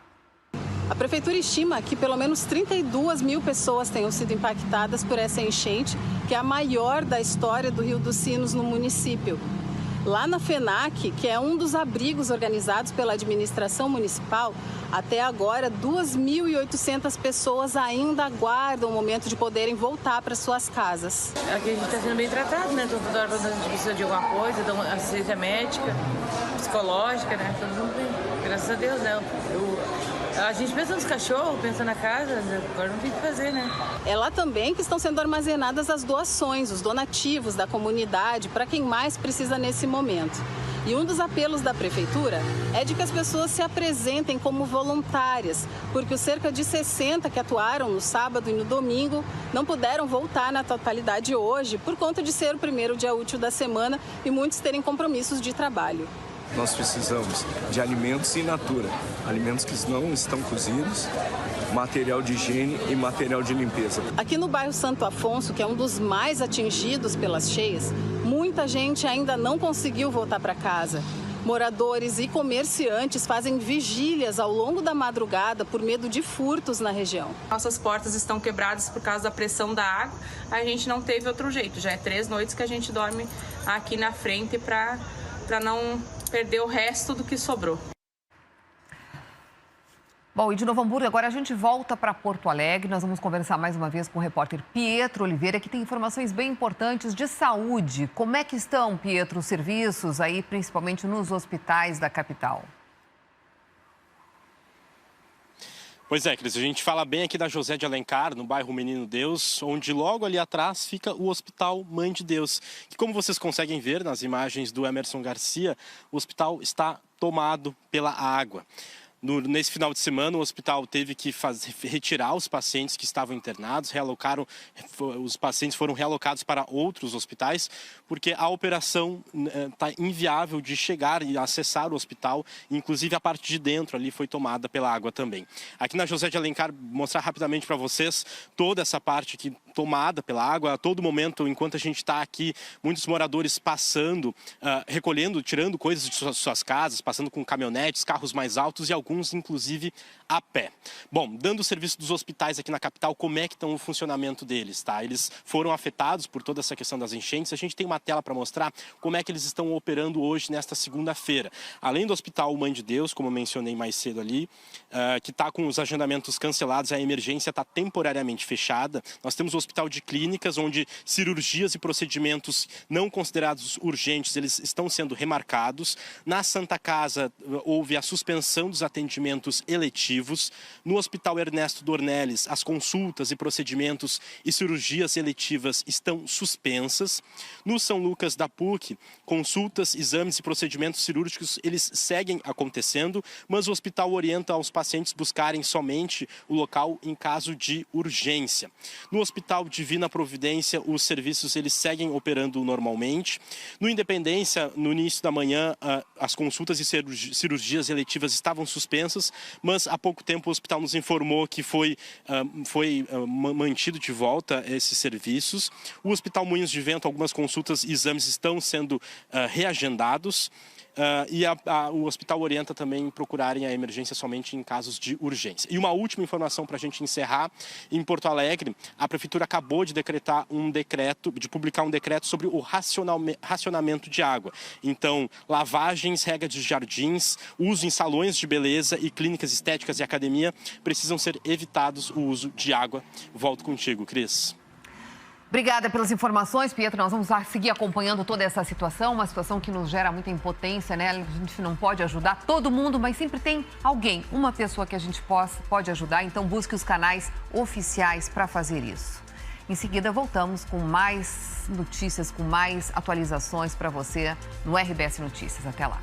Speaker 24: A prefeitura estima que pelo menos 32 mil pessoas tenham sido impactadas por essa enchente, que é a maior da história do Rio dos Sinos no município. Lá na FENAC, que é um dos abrigos organizados pela administração municipal, até agora 2.800 pessoas ainda aguardam o momento de poderem voltar para suas casas.
Speaker 25: Aqui a gente está sendo bem tratado, né? Toda hora a gente precisa de alguma coisa, de uma assistência médica, psicológica, né? Todo mundo bem. Graças a Deus, né? A gente pensa nos cachorros, pensa na casa, agora não tem o que fazer, né?
Speaker 24: É lá também que estão sendo armazenadas as doações, os donativos da comunidade para quem mais precisa nesse momento. E um dos apelos da prefeitura é de que as pessoas se apresentem como voluntárias, porque os cerca de 60 que atuaram no sábado e no domingo não puderam voltar na totalidade hoje por conta de ser o primeiro dia útil da semana e muitos terem compromissos de trabalho.
Speaker 26: Nós precisamos de alimentos in natura, alimentos que não estão cozidos, material de higiene e material de limpeza.
Speaker 24: Aqui no bairro Santo Afonso, que é um dos mais atingidos pelas cheias, muita gente ainda não conseguiu voltar para casa. Moradores e comerciantes fazem vigílias ao longo da madrugada por medo de furtos na região.
Speaker 27: Nossas portas estão quebradas por causa da pressão da água. A gente não teve outro jeito. Já é 3 noites que a gente dorme aqui na frente para não perder o resto do que sobrou.
Speaker 1: Bom, e de Novo Hamburgo, agora a gente volta para Porto Alegre. Nós vamos conversar mais uma vez com o repórter Pietro Oliveira, que tem informações bem importantes de saúde. Como é que estão, Pietro, os serviços aí, principalmente nos hospitais da capital?
Speaker 28: Pois é, Cris, a gente fala bem aqui da José de Alencar, no bairro Menino Deus, onde logo ali atrás fica o Hospital Mãe de Deus, que, como vocês conseguem ver nas imagens do Emerson Garcia, o hospital está tomado pela água. Nesse final de semana, o hospital teve que retirar os pacientes que estavam internados, os pacientes foram realocados para outros hospitais, porque a operação está inviável de chegar e acessar o hospital, inclusive a parte de dentro ali foi tomada pela água também. Aqui na José de Alencar, mostrar rapidamente para vocês toda essa parte aqui tomada pela água. A todo momento, enquanto a gente está aqui, muitos moradores passando, recolhendo, tirando coisas de suas casas, passando com caminhonetes, carros mais altos e alguns, inclusive, a pé. Bom, dando o serviço dos hospitais aqui na capital, como é que estão o funcionamento deles, tá? Eles foram afetados por toda essa questão das enchentes. A gente tem uma tela para mostrar como é que eles estão operando hoje, nesta segunda-feira. Além do Hospital Mãe de Deus, como eu mencionei mais cedo ali, que está com os agendamentos cancelados, a emergência está temporariamente fechada. Nós temos o Hospital de Clínicas, onde cirurgias e procedimentos não considerados urgentes, eles estão sendo remarcados. Na Santa Casa, houve a suspensão dos atendimentos eletivos. No Hospital Ernesto Dornelles, as consultas e procedimentos e cirurgias eletivas estão suspensas. No São Lucas da PUC, consultas, exames e procedimentos cirúrgicos, eles seguem acontecendo, mas o hospital orienta aos pacientes buscarem somente o local em caso de urgência. No Hospital Divina Providência, os serviços eles seguem operando normalmente. No Independência, no início da manhã, as consultas e cirurgias eletivas estavam suspensas, mas há pouco tempo o hospital nos informou que foi mantido de volta esses serviços. O Hospital Moinhos de Vento, algumas consultas e exames estão sendo reagendados. O hospital orienta também procurarem a emergência somente em casos de urgência. E uma última informação para a gente encerrar: em Porto Alegre, a prefeitura acabou de publicar um decreto sobre o racionamento de água. Então, lavagens, rega de jardins, uso em salões de beleza e clínicas estéticas e academia precisam ser evitados o uso de água. Volto contigo, Cris.
Speaker 1: Obrigada pelas informações, Pietro. Nós vamos seguir acompanhando toda essa situação, uma situação que nos gera muita impotência, né? A gente não pode ajudar todo mundo, mas sempre tem alguém, uma pessoa que a gente pode ajudar. Então, busque os canais oficiais para fazer isso. Em seguida, voltamos com mais notícias, com mais atualizações para você no RBS Notícias. Até lá.